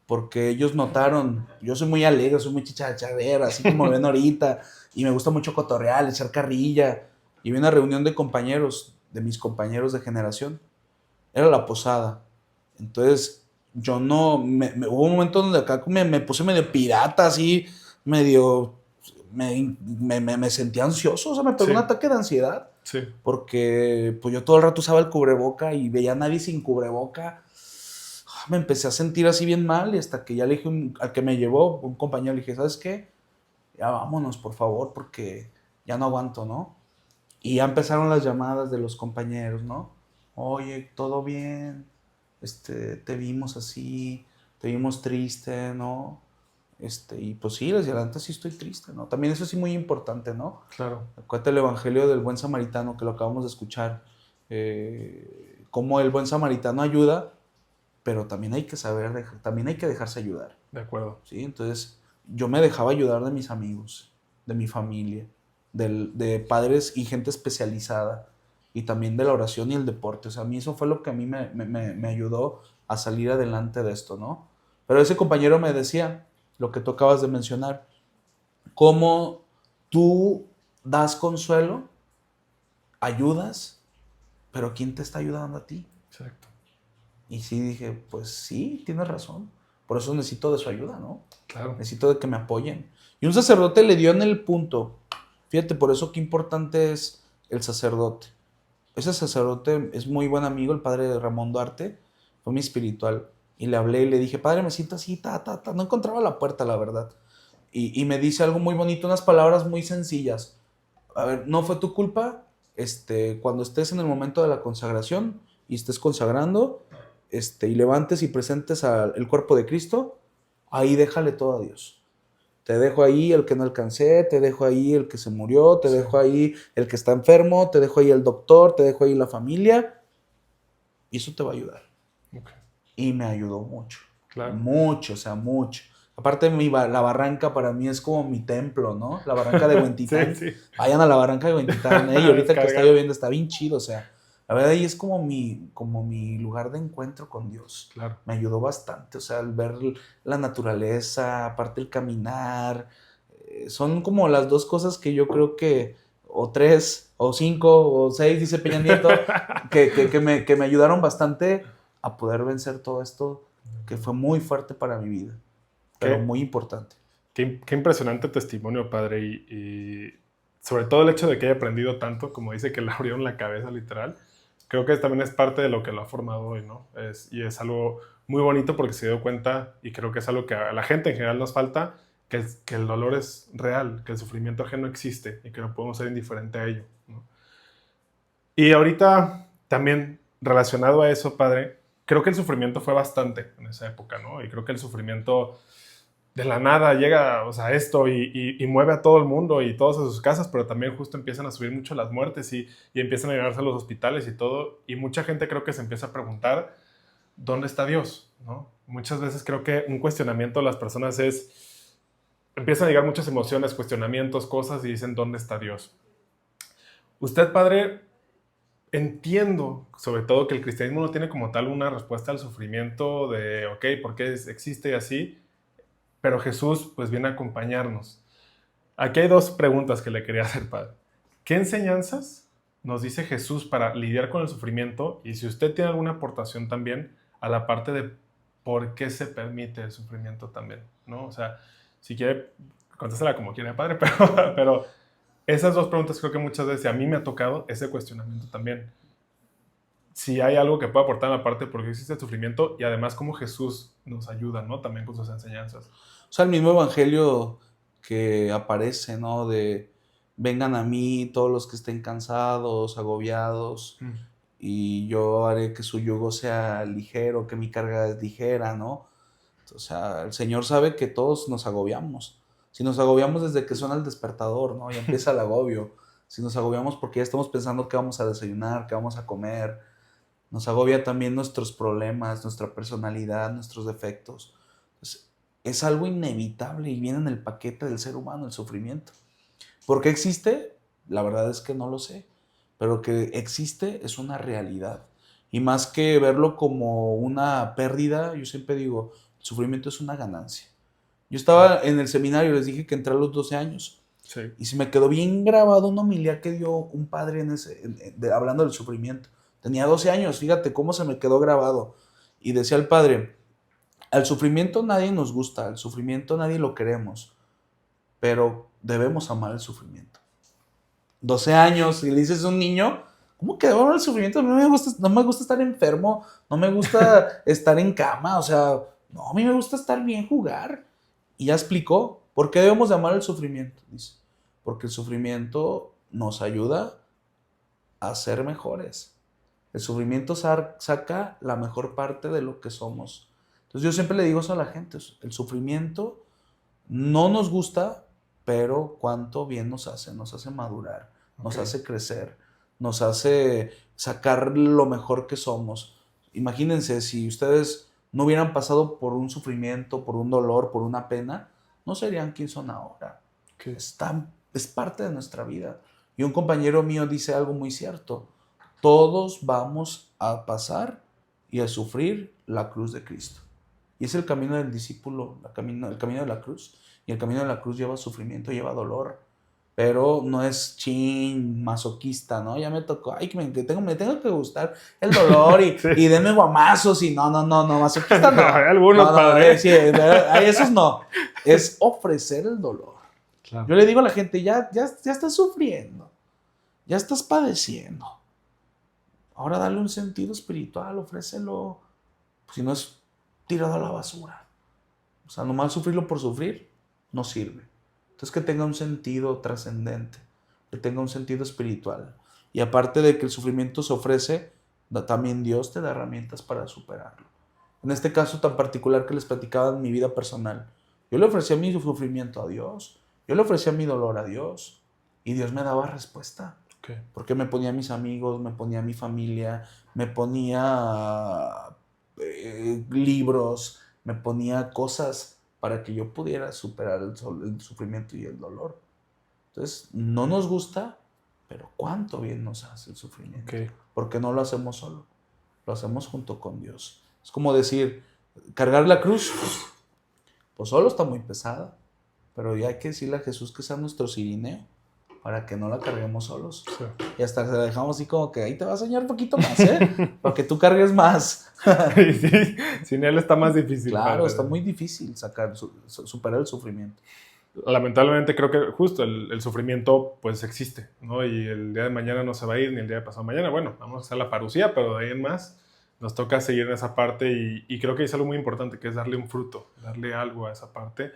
porque ellos notaron, yo soy muy alegre, soy muy chicharachera, así como ven ahorita, y me gusta mucho cotorrear, echar carrilla, y vi una reunión de compañeros, de mis compañeros de generación, era la posada, entonces yo no, hubo un momento donde acá me puse medio pirata, así, medio, me sentía ansioso, o sea, me pegó un Sí, ataque de ansiedad, sí, porque pues yo todo el rato usaba el cubreboca y veía a nadie sin cubreboca. Me empecé a sentir así bien mal y hasta que ya le dije al que me llevó, un compañero, le dije, ¿sabes qué? Ya vámonos, por favor, porque ya no aguanto, ¿no? Y ya empezaron las llamadas de los compañeros, ¿no? Oye, todo bien, te vimos así, te vimos triste, ¿no? Y pues sí, les decía, la neta sí estoy triste, ¿no? También eso sí muy importante, ¿no? Claro. Acuérdate el Evangelio del Buen Samaritano, que lo acabamos de escuchar. Cómo el Buen Samaritano ayuda, pero también hay que saber, también hay que dejarse ayudar, De acuerdo. ¿sí? Entonces, yo me dejaba ayudar de mis amigos, de mi familia, de padres y gente especializada, y también de la oración y el deporte. O sea, a mí eso fue lo que a mí me ayudó a salir adelante de esto, ¿no? Pero ese compañero me decía, lo que tú acabas de mencionar, cómo tú das consuelo, ayudas, pero ¿quién te está ayudando a ti? Exacto. Y sí dije, pues sí, tienes razón. Por eso necesito de su ayuda, ¿no? Claro. Necesito de que me apoyen. Y un sacerdote le dio en el punto. Fíjate, por eso qué importante es el sacerdote. Ese sacerdote es muy buen amigo, el padre de Ramón Duarte, fue mi espiritual. Y le hablé y le dije, padre, me siento así, ta. No encontraba la puerta, la verdad. Y me dice algo muy bonito, unas palabras muy sencillas. A ver, no fue tu culpa, cuando estés en el momento de la consagración y estés consagrando, y levantes y presentes el cuerpo de Cristo, ahí déjale todo a Dios. Te dejo ahí el que no alcancé, te dejo ahí el que se murió, te Sí. dejo ahí el que está enfermo, te dejo ahí el doctor, te dejo ahí la familia, y eso te va a ayudar. Ok. Y me ayudó mucho, Claro. mucho, o sea, mucho. Aparte, la barranca para mí es como mi templo, ¿no? La barranca de Sí, Huentitán. sí. Vayan a la barranca de Huentitán, y A ahorita que está descargar. lloviendo está bien chido, o sea, la verdad ahí es como mi lugar de encuentro con Dios. Claro. Me ayudó bastante, o sea, al ver la naturaleza, aparte el caminar, son como las dos cosas que yo creo que, o tres, o cinco, o seis, dice Peña Nieto, que me ayudaron bastante a poder vencer todo esto que fue muy fuerte para mi vida, pero Qué, muy importante. qué impresionante testimonio, padre. Y sobre todo el hecho de que haya aprendido tanto, como dice que le abrieron la cabeza literal, creo que también es parte de lo que lo ha formado hoy, ¿no? Y es algo muy bonito porque se dio cuenta, y creo que es algo que a la gente en general nos falta, que el dolor es real, que el sufrimiento ajeno existe y que no podemos ser indiferente a ello, ¿no? Y ahorita también relacionado a eso, padre, creo que el sufrimiento fue bastante en esa época, ¿no? Y creo que el sufrimiento de la nada llega, o sea, esto y mueve a todo el mundo y todos a sus casas, pero también justo empiezan a subir mucho las muertes y empiezan a llenarse a los hospitales y todo. Y mucha gente creo que se empieza a preguntar, ¿dónde está Dios? ¿No? Muchas veces creo que un cuestionamiento de las personas es, empiezan a llegar muchas emociones, cuestionamientos, cosas y dicen, ¿dónde está Dios? Usted, padre, entiendo, sobre todo, que el cristianismo no tiene como tal una respuesta al sufrimiento de, ok, ¿por qué existe y así? Pero Jesús pues viene a acompañarnos. Aquí hay dos preguntas que le quería hacer, padre. ¿Qué enseñanzas nos dice Jesús para lidiar con el sufrimiento? Y si usted tiene alguna aportación también a la parte de por qué se permite el sufrimiento también, ¿no? O sea, si quiere, contéstala como quiera, padre, pero esas dos preguntas creo que muchas veces a mí me ha tocado ese cuestionamiento también. Si hay algo que pueda aportar en la parte de por qué existe el sufrimiento y además cómo Jesús nos ayuda, ¿no? También con sus enseñanzas. O sea, el mismo evangelio que aparece, ¿no? De vengan a mí todos los que estén cansados, agobiados, Mm. y yo haré que su yugo sea ligero, que mi carga es ligera, ¿no? O sea, el Señor sabe que todos nos agobiamos. Si nos agobiamos desde que suena el despertador, ¿no? Y empieza el agobio. Si nos agobiamos porque ya estamos pensando qué vamos a desayunar, qué vamos a comer. Nos agobia también nuestros problemas, nuestra personalidad, nuestros defectos. Entonces, es algo inevitable y viene en el paquete del ser humano, el sufrimiento. ¿Por qué existe? La verdad es que no lo sé. Pero que existe es una realidad. Y más que verlo como una pérdida, yo siempre digo, el sufrimiento es una ganancia. Yo estaba en el seminario, les dije que entré a los 12 años. Sí. Y se me quedó bien grabado una homilía que dio un padre hablando del sufrimiento. Tenía 12 años, fíjate cómo se me quedó grabado. Y decía el padre, al sufrimiento nadie nos gusta, al sufrimiento nadie lo queremos, pero debemos amar el sufrimiento. 12 años, y le dices a un niño, ¿cómo que debo amar el sufrimiento? No me gusta estar enfermo, no me gusta estar en cama, o sea, no, a mí me gusta estar bien, jugar. Y ya explicó, ¿por qué debemos de amar el sufrimiento? Dice, porque el sufrimiento nos ayuda a ser mejores. El sufrimiento saca la mejor parte de lo que somos. Entonces yo siempre le digo eso a la gente, el sufrimiento no nos gusta, pero cuánto bien nos hace madurar, nos hace crecer, nos hace sacar lo mejor que somos. Imagínense, si ustedes no hubieran pasado por un sufrimiento, por un dolor, por una pena, no serían quien son ahora. Es parte de nuestra vida. Y un compañero mío dice algo muy cierto. Todos vamos a pasar y a sufrir la cruz de Cristo. Y es el camino del discípulo, el camino de la cruz. Y el camino de la cruz lleva sufrimiento, lleva dolor. Pero no es masoquista, ¿no? Ya me tocó, ay, que me tengo que gustar el dolor y, sí. Y denme guamazos y no, masoquista no. Hay algunos, padre. Sí, esos no. Es ofrecer el dolor. Claro. Yo le digo a la gente, ya estás sufriendo, ya estás padeciendo. Ahora dale un sentido espiritual, ofrécelo. Si no es tirado a la basura. O sea, nomás sufrirlo por sufrir no sirve. Entonces que tenga un sentido trascendente, que tenga un sentido espiritual. Y aparte de que el sufrimiento se ofrece, también Dios te da herramientas para superarlo. En este caso tan particular que les platicaba en mi vida personal, yo le ofrecía mi sufrimiento a Dios, yo le ofrecía mi dolor a Dios, y Dios me daba respuesta. Okay. Porque me ponía a mis amigos, me ponía a mi familia, me ponía libros, me ponía cosas para que yo pudiera superar el sufrimiento y el dolor. Entonces, no nos gusta, pero cuánto bien nos hace el sufrimiento. Okay. Porque no lo hacemos solo, lo hacemos junto con Dios. Es como decir, cargar la cruz, pues solo está muy pesada, pero ya hay que decirle a Jesús que sea nuestro cirineo, para que no la carguemos solos. Sí. Y hasta se la dejamos así como que ahí te va a enseñar un poquito más, para que tú cargues más. Sí, sin él está más difícil. Claro, está muy difícil superar el sufrimiento. Lamentablemente creo que justo el sufrimiento pues existe, ¿no? Y el día de mañana no se va a ir, ni el día de pasado mañana. Bueno, vamos a hacer la parucía, pero de ahí en más nos toca seguir en esa parte y creo que es algo muy importante, que es darle un fruto, darle algo a esa parte.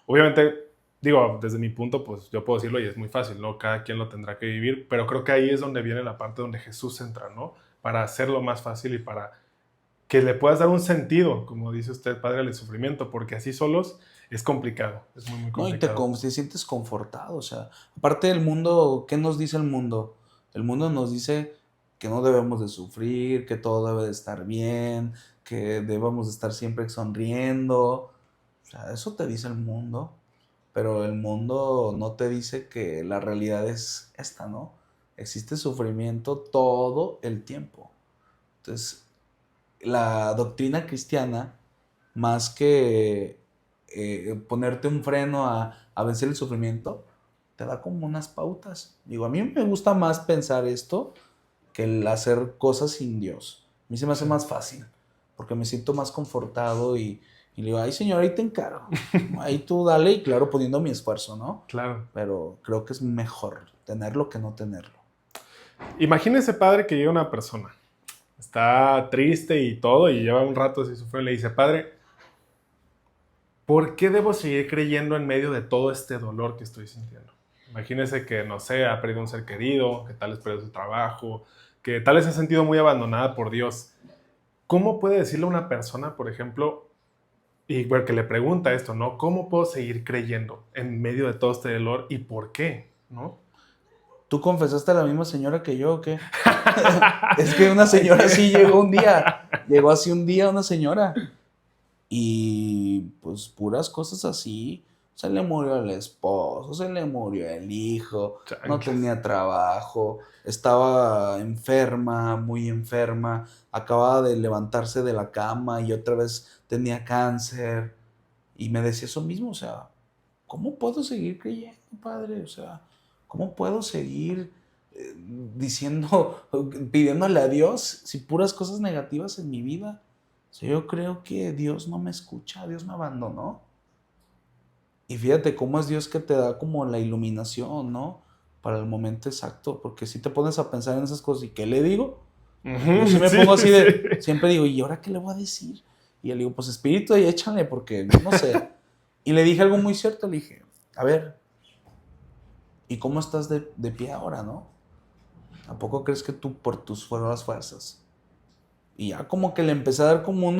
Obviamente, digo, desde mi punto, pues yo puedo decirlo y es muy fácil, ¿no? Cada quien lo tendrá que vivir, pero creo que ahí es donde viene la parte donde Jesús entra, ¿no? Para hacerlo más fácil y para que le puedas dar un sentido, como dice usted, padre, al sufrimiento, porque así solos es complicado, es muy complicado. No, y te sientes confortado, o sea, aparte del mundo, ¿qué nos dice el mundo? El mundo nos dice que no debemos de sufrir, que todo debe de estar bien, que debemos de estar siempre sonriendo, o sea, eso te dice el mundo. Pero el mundo no te dice que la realidad es esta, ¿no? Existe sufrimiento todo el tiempo. Entonces, la doctrina cristiana, más que ponerte un freno a vencer el sufrimiento, te da como unas pautas. Digo, a mí me gusta más pensar esto que el hacer cosas sin Dios. A mí se me hace más fácil, porque me siento más confortado y le digo, ay, Señor, ahí te encargo. Ahí tú dale, y claro, poniendo mi esfuerzo, ¿no? Claro. Pero creo que es mejor tenerlo que no tenerlo. Imagínese, padre, que llega una persona, está triste y todo, y lleva un rato así sufriendo, y le dice, padre, ¿por qué debo seguir creyendo en medio de todo este dolor que estoy sintiendo? Imagínese que, no sé, ha perdido un ser querido, que tal vez perdió su trabajo, que tal vez se ha sentido muy abandonada por Dios. ¿Cómo puede decirle a una persona, por ejemplo, y bueno, que le pregunta esto, ¿no? ¿Cómo puedo seguir creyendo en medio de todo este dolor y por qué, ¿no? ¿Tú confesaste a la misma señora que yo o qué? Es que una señora así llegó un día. Llegó así un día una señora. Y pues puras cosas así. Se le murió el esposo, se le murió el hijo, no tenía trabajo, estaba enferma, muy enferma, acababa de levantarse de la cama y otra vez tenía cáncer. Y me decía eso mismo, o sea, ¿cómo puedo seguir creyendo, padre? O sea, ¿cómo puedo seguir pidiéndole a Dios si puras cosas negativas en mi vida? O sea, yo creo que Dios no me escucha, Dios me abandonó. Y fíjate cómo es Dios que te da como la iluminación, ¿no? Para el momento exacto, porque si te pones a pensar en esas cosas, ¿y qué le digo? Yo sí me pongo así de, siempre digo, ¿y ahora qué le voy a decir? Y le digo, pues espíritu, y échale, porque no sé. Y le dije algo muy cierto, le dije, a ver, ¿y cómo estás de pie ahora, no? ¿A poco crees que tú por tus fuerzas Y ya como que le empecé a dar como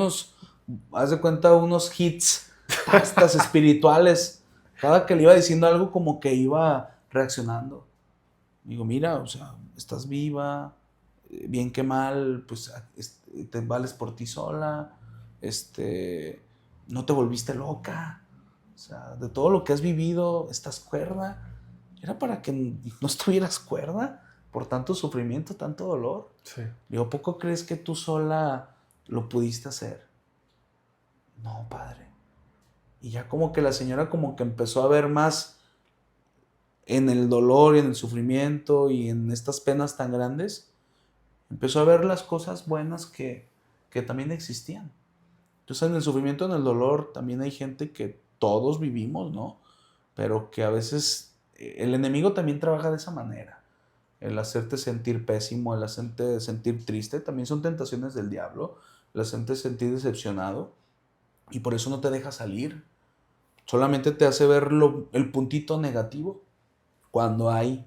haz de cuenta, unos hits, pastas espirituales. Cada que le iba diciendo algo como que iba reaccionando. Digo, mira, o sea, estás viva, bien que mal, pues te vales por ti sola, no te volviste loca. O sea, de todo lo que has vivido, estás cuerda. Era para que no estuvieras cuerda por tanto sufrimiento, tanto dolor. Sí. Digo, ¿poco crees que tú sola lo pudiste hacer? No, padre. Y ya como que la señora como que empezó a ver más en el dolor y en el sufrimiento y en estas penas tan grandes, empezó a ver las cosas buenas que también existían. Entonces en el sufrimiento, en el dolor, también hay gente que todos vivimos, ¿no? Pero que a veces el enemigo también trabaja de esa manera. El hacerte sentir pésimo, el hacerte sentir triste, también son tentaciones del diablo. El hacerte sentir decepcionado y por eso no te deja salir. Solamente te hace ver el puntito negativo cuando hay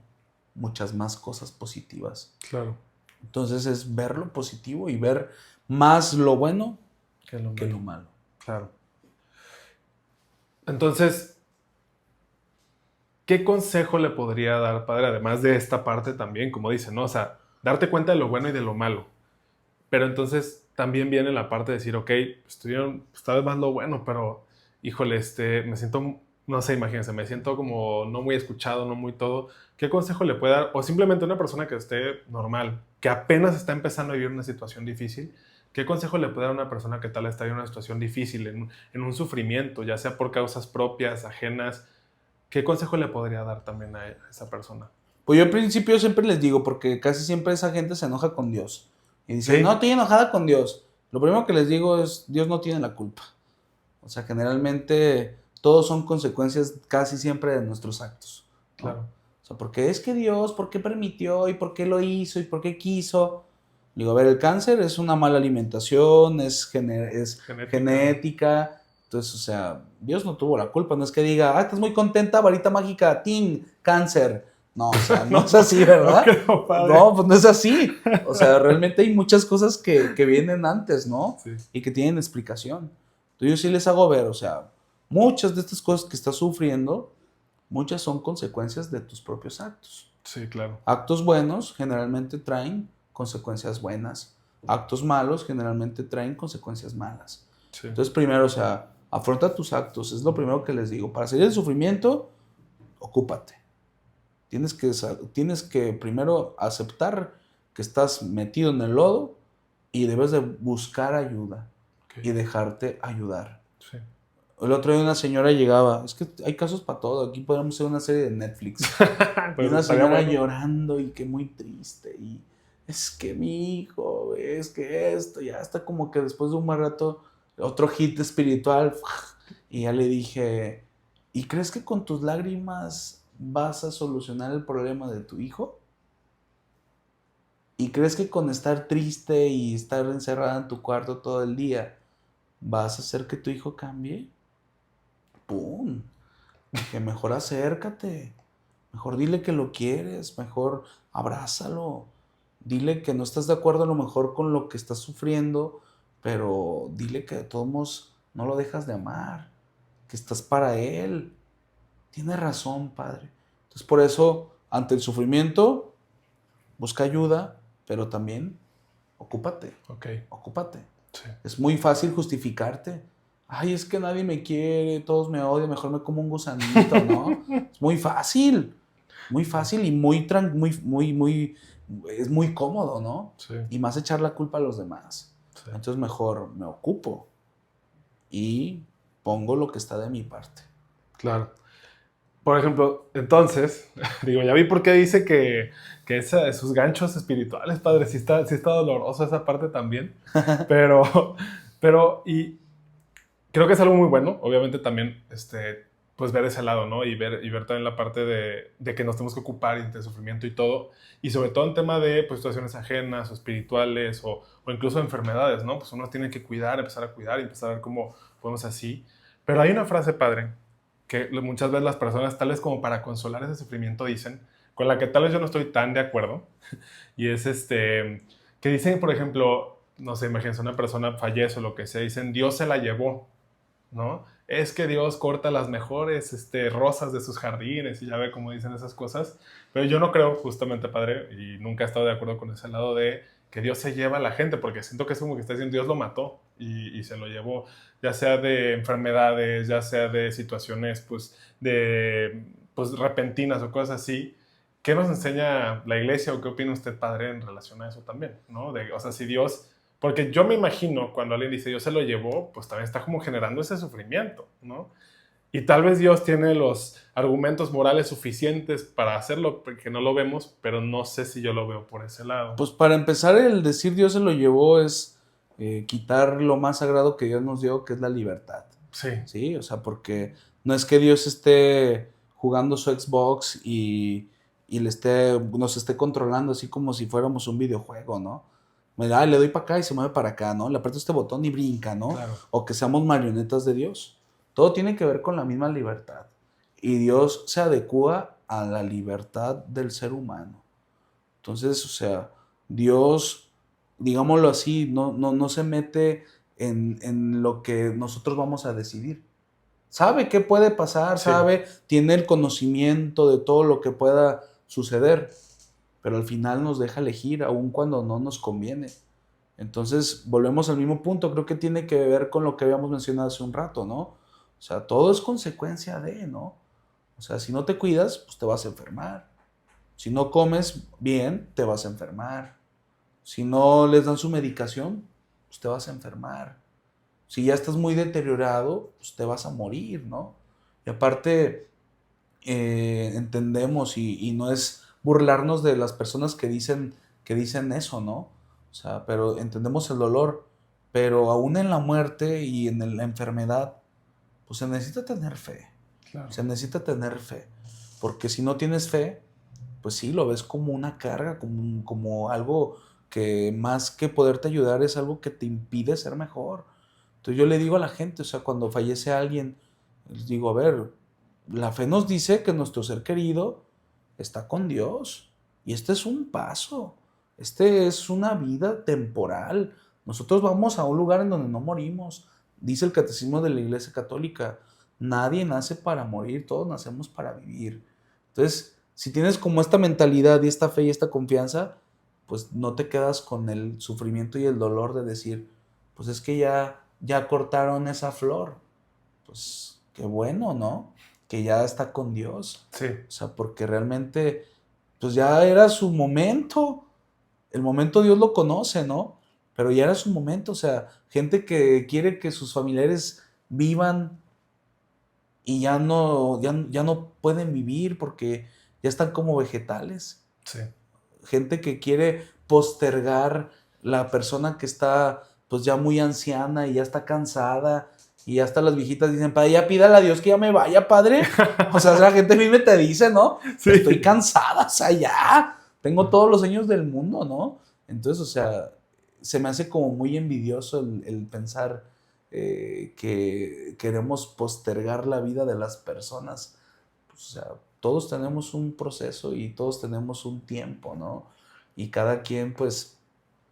muchas más cosas positivas. Claro. Entonces es ver lo positivo y ver más lo bueno Que lo malo. Claro. Entonces, ¿qué consejo le podría dar, padre? Además de esta parte también, como dice, ¿no? O sea, darte cuenta de lo bueno y de lo malo. Pero entonces también viene la parte de decir, ok, estuvieron pues, tal vez más lo bueno, pero híjole, me siento, no sé, imagínense, me siento como no muy escuchado, no muy todo. ¿Qué consejo le puede dar? O simplemente una persona que esté normal, que apenas está empezando a vivir una situación difícil, ¿qué consejo le puede dar a una persona que tal está en una situación difícil, en un sufrimiento, ya sea por causas propias, ajenas? ¿Qué consejo le podría dar también a esa persona? Pues yo al principio siempre les digo, porque casi siempre esa gente se enoja con Dios. Y dice, Sí, no, estoy enojada con Dios. Lo primero que les digo es, Dios no tiene la culpa. O sea, generalmente todos son consecuencias casi siempre de nuestros actos, ¿no? claro. O sea, porque es que Dios, ¿por qué permitió? ¿Y por qué lo hizo? ¿Y por qué quiso? Digo, a ver, el cáncer es una mala alimentación, es genética. Entonces, o sea, Dios no tuvo la culpa. No es que diga, estás muy contenta, varita mágica, ¡ting! Cáncer. No, o sea, no es así, ¿verdad? No creo, padre. No, pues no es así. O sea, realmente hay muchas cosas que vienen antes, ¿no? Sí. Y que tienen explicación. Entonces yo sí les hago ver, o sea, muchas de estas cosas que estás sufriendo, muchas son consecuencias de tus propios actos. Sí, claro. Actos buenos generalmente traen consecuencias buenas. Actos malos generalmente traen consecuencias malas. Sí. Entonces primero, o sea, afronta tus actos. Es lo primero que les digo. Para salir del sufrimiento, ocúpate. Tienes que primero aceptar que estás metido en el lodo y debes de buscar ayuda Okay. y dejarte ayudar. Sí. El otro día una señora llegaba, es que hay casos para todo, aquí podemos hacer una serie de Netflix. Y Pues una estaría señora bueno. llorando y que muy triste y es que mi hijo, es que esto, ya está como que después de un buen rato, otro hit espiritual y ya le dije, ¿y crees que con tus lágrimas vas a solucionar el problema de tu hijo? ¿Y crees que con estar triste y estar encerrada en tu cuarto todo el día vas a hacer que tu hijo cambie? ¡Pum! Dije, mejor acércate, mejor dile que lo quieres, mejor abrázalo, dile que no estás de acuerdo a lo mejor con lo que estás sufriendo, pero dile que de todos modos no lo dejas de amar, que estás para él. Tiene razón, padre. Entonces por eso, ante el sufrimiento, busca ayuda, pero también ocúpate, Ok. ocúpate. Sí. Es muy fácil justificarte. Ay, es que nadie me quiere, todos me odian, mejor me como un gusanito, ¿no? Es muy fácil y es muy cómodo, ¿no? Sí. Y más echar la culpa a los demás. Sí. Entonces mejor me ocupo y pongo lo que está de mi parte. Claro. Por ejemplo, entonces, digo, ya vi por qué dice que sus ganchos espirituales, padre, sí está doloroso esa parte también. Y creo que es algo muy bueno, obviamente también, pues ver ese lado, ¿no? Y ver también la parte de que nos tenemos que ocupar y de sufrimiento y todo. Y sobre todo en tema de pues, situaciones ajenas o espirituales o incluso enfermedades, ¿no? Pues uno tiene que cuidar, empezar a cuidar y empezar a ver cómo podemos así. Pero hay una frase, padre, que muchas veces las personas, tal vez como para consolar ese sufrimiento, dicen, con la que tal vez yo no estoy tan de acuerdo, y es que dicen, por ejemplo, no sé, imagínense, una persona fallece o lo que sea, dicen, Dios se la llevó, ¿no? Es que Dios corta las mejores rosas de sus jardines y ya ve cómo dicen esas cosas. Pero yo no creo, justamente, padre, y nunca he estado de acuerdo con ese lado de que Dios se lleva a la gente, porque siento que es como que está diciendo Dios lo mató y se lo llevó, ya sea de enfermedades, ya sea de situaciones pues repentinas o cosas así. ¿Qué nos enseña la iglesia o qué opina usted, padre, en relación a eso también? ¿No? O sea, si Dios... Porque yo me imagino cuando alguien dice Dios se lo llevó, pues también está como generando ese sufrimiento, ¿no? Y tal vez Dios tiene los argumentos morales suficientes para hacerlo, porque no lo vemos, pero no sé si yo lo veo por ese lado. Pues para empezar, el decir Dios se lo llevó es quitar lo más sagrado que Dios nos dio, que es la libertad. Sí. Sí, o sea, porque no es que Dios esté jugando su Xbox y nos esté controlando así como si fuéramos un videojuego, ¿no? Le doy para acá y se mueve para acá, ¿no? Le aprieto este botón y brinca, ¿no? Claro. O que seamos marionetas de Dios. Todo tiene que ver con la misma libertad. Y Dios se adecúa a la libertad del ser humano. Entonces, o sea, Dios, digámoslo así, no se mete en lo que nosotros vamos a decidir. Sabe qué puede pasar, Sí. tiene el conocimiento de todo lo que pueda suceder, pero al final nos deja elegir, aun cuando no nos conviene. Entonces, volvemos al mismo punto, creo que tiene que ver con lo que habíamos mencionado hace un rato, ¿no? O sea, todo es consecuencia de, ¿no? O sea, si no te cuidas, pues te vas a enfermar. Si no comes bien, te vas a enfermar. Si no les dan su medicación, pues te vas a enfermar. Si ya estás muy deteriorado, pues te vas a morir, ¿no? Y aparte, entendemos y no es burlarnos de las personas que dicen eso, ¿no? O sea, pero entendemos el dolor, pero aún en la muerte y en la enfermedad, pues se necesita tener fe. Claro. Se necesita tener fe, porque si no tienes fe, pues sí, lo ves como una carga, como algo que más que poderte ayudar es algo que te impide ser mejor. Entonces yo le digo a la gente, o sea, cuando fallece alguien, les digo, a ver, la fe nos dice que nuestro ser querido está con Dios. Y este es un paso. Este es una vida temporal. Nosotros vamos a un lugar en donde no morimos. Dice el catecismo de la Iglesia Católica, nadie nace para morir, todos nacemos para vivir. Entonces, si tienes como esta mentalidad y esta fe y esta confianza, pues no te quedas con el sufrimiento y el dolor de decir, pues es que ya cortaron esa flor. Pues qué bueno, ¿no? Que ya está con Dios. Sí. O sea, porque realmente, pues ya era su momento. El momento Dios lo conoce, ¿no? Pero ya era su momento. O sea, gente que quiere que sus familiares vivan y ya no pueden vivir porque ya están como vegetales. Sí. Gente que quiere postergar la persona que está pues ya muy anciana y ya está cansada y hasta las viejitas dicen, padre, ya pídale a Dios que ya me vaya, padre. O sea, la gente misma te dice, ¿no? Sí. Estoy cansada, o sea, ya tengo todos los años del mundo, ¿no? Entonces, o sea, se me hace como muy envidioso el pensar que queremos postergar la vida de las personas. Pues, o sea, todos tenemos un proceso y todos tenemos un tiempo, ¿no? Y cada quien, pues,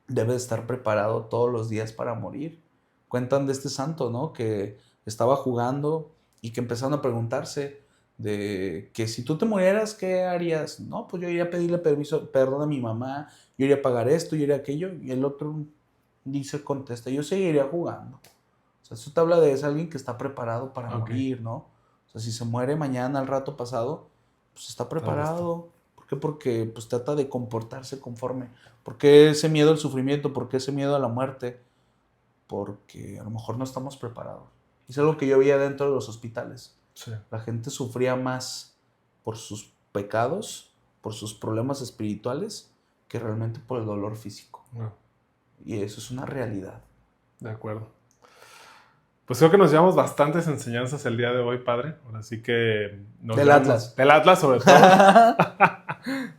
debe estar preparado todos los días para morir. Cuentan de este santo, ¿no? Que estaba jugando y que empezaron a preguntarse de que si tú te murieras, ¿qué harías? No, pues yo iría a pedirle perdón a mi mamá, yo iría a pagar esto, yo iría a aquello. Y el otro contesta, yo seguiría jugando. O sea, eso te habla de alguien que está preparado para morir, ¿no? O sea, si se muere mañana, al rato pasado, pues está preparado. ¿Por qué? Porque pues trata de comportarse conforme. ¿Por qué ese miedo al sufrimiento? ¿Por qué ese miedo a la muerte? Porque a lo mejor no estamos preparados. Es algo que yo veía dentro de los hospitales. Sí. La gente sufría más por sus pecados, por sus problemas espirituales, que realmente por el dolor físico. No. Y eso es una realidad. De acuerdo. Pues creo que nos llevamos bastantes enseñanzas el día de hoy, padre. Así que... Del Atlas. Del Atlas, sobre todo.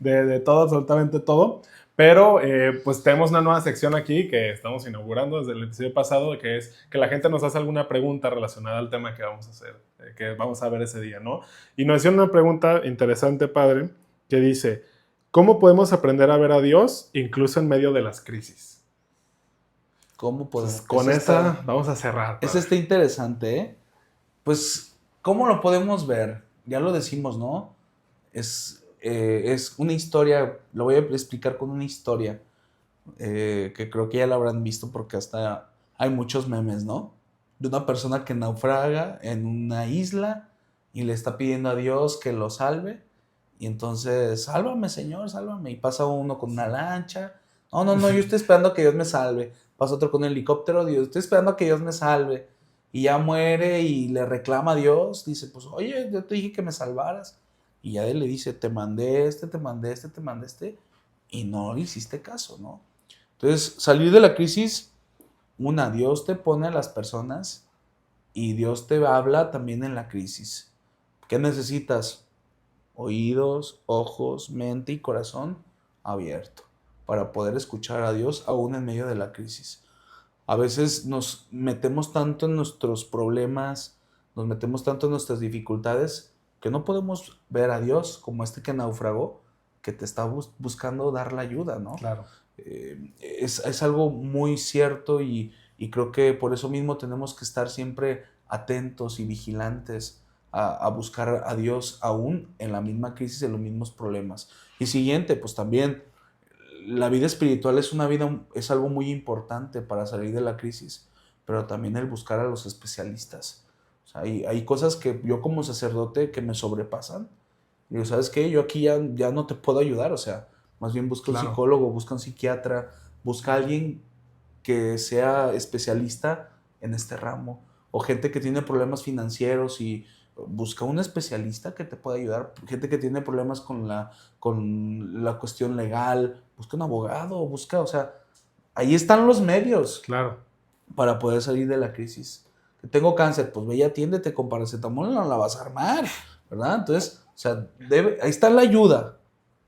de todo, absolutamente todo. Pero pues tenemos una nueva sección aquí que estamos inaugurando desde el episodio pasado, que es que la gente nos hace alguna pregunta relacionada al tema que vamos a hacer, que vamos a ver ese día, ¿no? Y nos hicieron una pregunta interesante, padre, que dice, ¿cómo podemos aprender a ver a Dios incluso en medio de las crisis? ¿Cómo podemos? Pues con esa vamos a cerrar. Ese está interesante, ¿eh? Pues, ¿cómo lo podemos ver? Ya lo decimos, ¿no? Es una historia, lo voy a explicar con una historia que creo que ya la habrán visto porque hasta hay muchos memes, ¿no? De una persona que naufraga en una isla y le está pidiendo a Dios que lo salve. Y entonces, sálvame, Señor, sálvame. Y pasa uno con una lancha. No, no, no, yo estoy esperando a que Dios me salve. Pasa otro con un helicóptero. Dios, estoy esperando a que Dios me salve. Y ya muere y le reclama a Dios. Dice, pues, oye, yo te dije que me salvaras. Y ya él le dice, te mandé este, te mandé este, te mandé este. Y no le hiciste caso, ¿no? Entonces, salir de la crisis, Dios te pone a las personas y Dios te habla también en la crisis. ¿Qué necesitas? Oídos, ojos, mente y corazón abierto para poder escuchar a Dios aún en medio de la crisis. A veces nos metemos tanto en nuestros problemas, nos metemos tanto en nuestras dificultades que no podemos ver a Dios como este que naufragó, que te está buscando dar la ayuda, ¿no? Claro. Es algo muy cierto y creo que por eso mismo tenemos que estar siempre atentos y vigilantes a buscar a Dios aún en la misma crisis, en los mismos problemas. Y siguiente, pues también la vida espiritual es algo muy importante para salir de la crisis, pero también el buscar a los especialistas. O sea, hay cosas que yo como sacerdote que me sobrepasan. Digo, ¿sabes qué? Yo aquí ya no te puedo ayudar, o sea, más bien busca un Claro. psicólogo, busca un psiquiatra, busca a alguien que sea especialista en este ramo, o gente que tiene problemas financieros y busca un especialista que te pueda ayudar, gente que tiene problemas con la cuestión legal, busca un abogado, o sea, ahí están los medios Claro. para poder salir de la crisis. Que tengo cáncer, pues ve y atiéndete con paracetamol, no la vas a armar, ¿verdad? Entonces, o sea, ahí está la ayuda.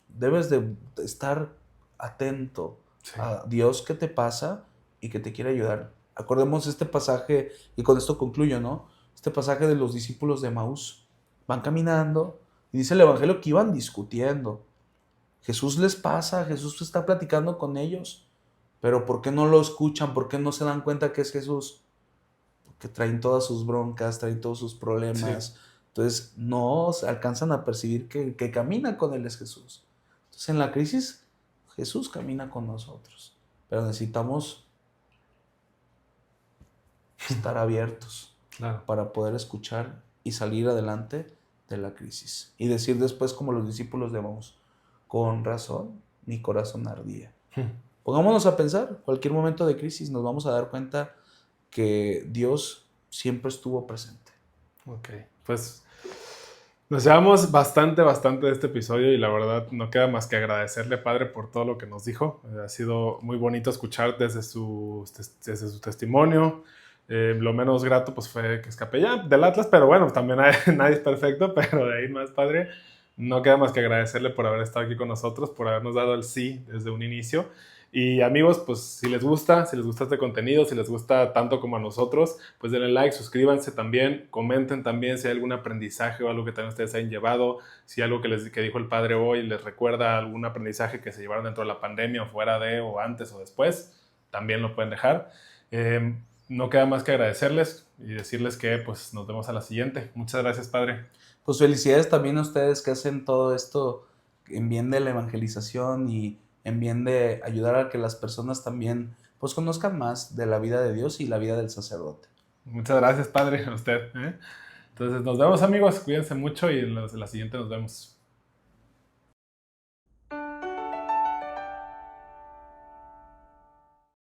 Debes de estar atento a Dios que te pasa y que te quiere ayudar. Acordemos este pasaje, y con esto concluyo, ¿no? Este pasaje de los discípulos de Emaús. Van caminando y dice el Evangelio que iban discutiendo. Jesús les pasa, Jesús está platicando con ellos, pero ¿por qué no lo escuchan? ¿Por qué no se dan cuenta que es Jesús? Porque traen todas sus broncas, traen todos sus problemas. Sí. Entonces no se alcanzan a percibir que camina con Él es Jesús. Entonces en la crisis Jesús camina con nosotros, pero necesitamos estar abiertos Claro. para poder escuchar y salir adelante de la crisis. Y decir después como los discípulos de Emaús, con razón mi corazón ardía. Pongámonos a pensar, cualquier momento de crisis nos vamos a dar cuenta que Dios siempre estuvo presente. Ok, pues nos llevamos bastante de este episodio y la verdad no queda más que agradecerle, Padre, por todo lo que nos dijo. Ha sido muy bonito escuchar desde su testimonio. Lo menos grato pues fue que es capellán del Atlas, pero bueno, también nadie es perfecto, pero de ahí más, Padre, no queda más que agradecerle por haber estado aquí con nosotros, por habernos dado el sí desde un inicio. Y amigos, pues si les gusta este contenido, si les gusta tanto como a nosotros, pues denle like, suscríbanse también, comenten también si hay algún aprendizaje o algo que también ustedes hayan llevado, si algo que dijo el Padre hoy les recuerda algún aprendizaje que se llevaron dentro de la pandemia o fuera de, o antes o después, también lo pueden dejar. No queda más que agradecerles y decirles que pues nos vemos a la siguiente. Muchas gracias, Padre. Pues felicidades también a ustedes que hacen todo esto en bien de la evangelización y en bien de ayudar a que las personas también pues conozcan más de la vida de Dios y la vida del sacerdote. Muchas gracias, Padre, a usted. Entonces nos vemos, amigos, cuídense mucho y en la siguiente nos vemos.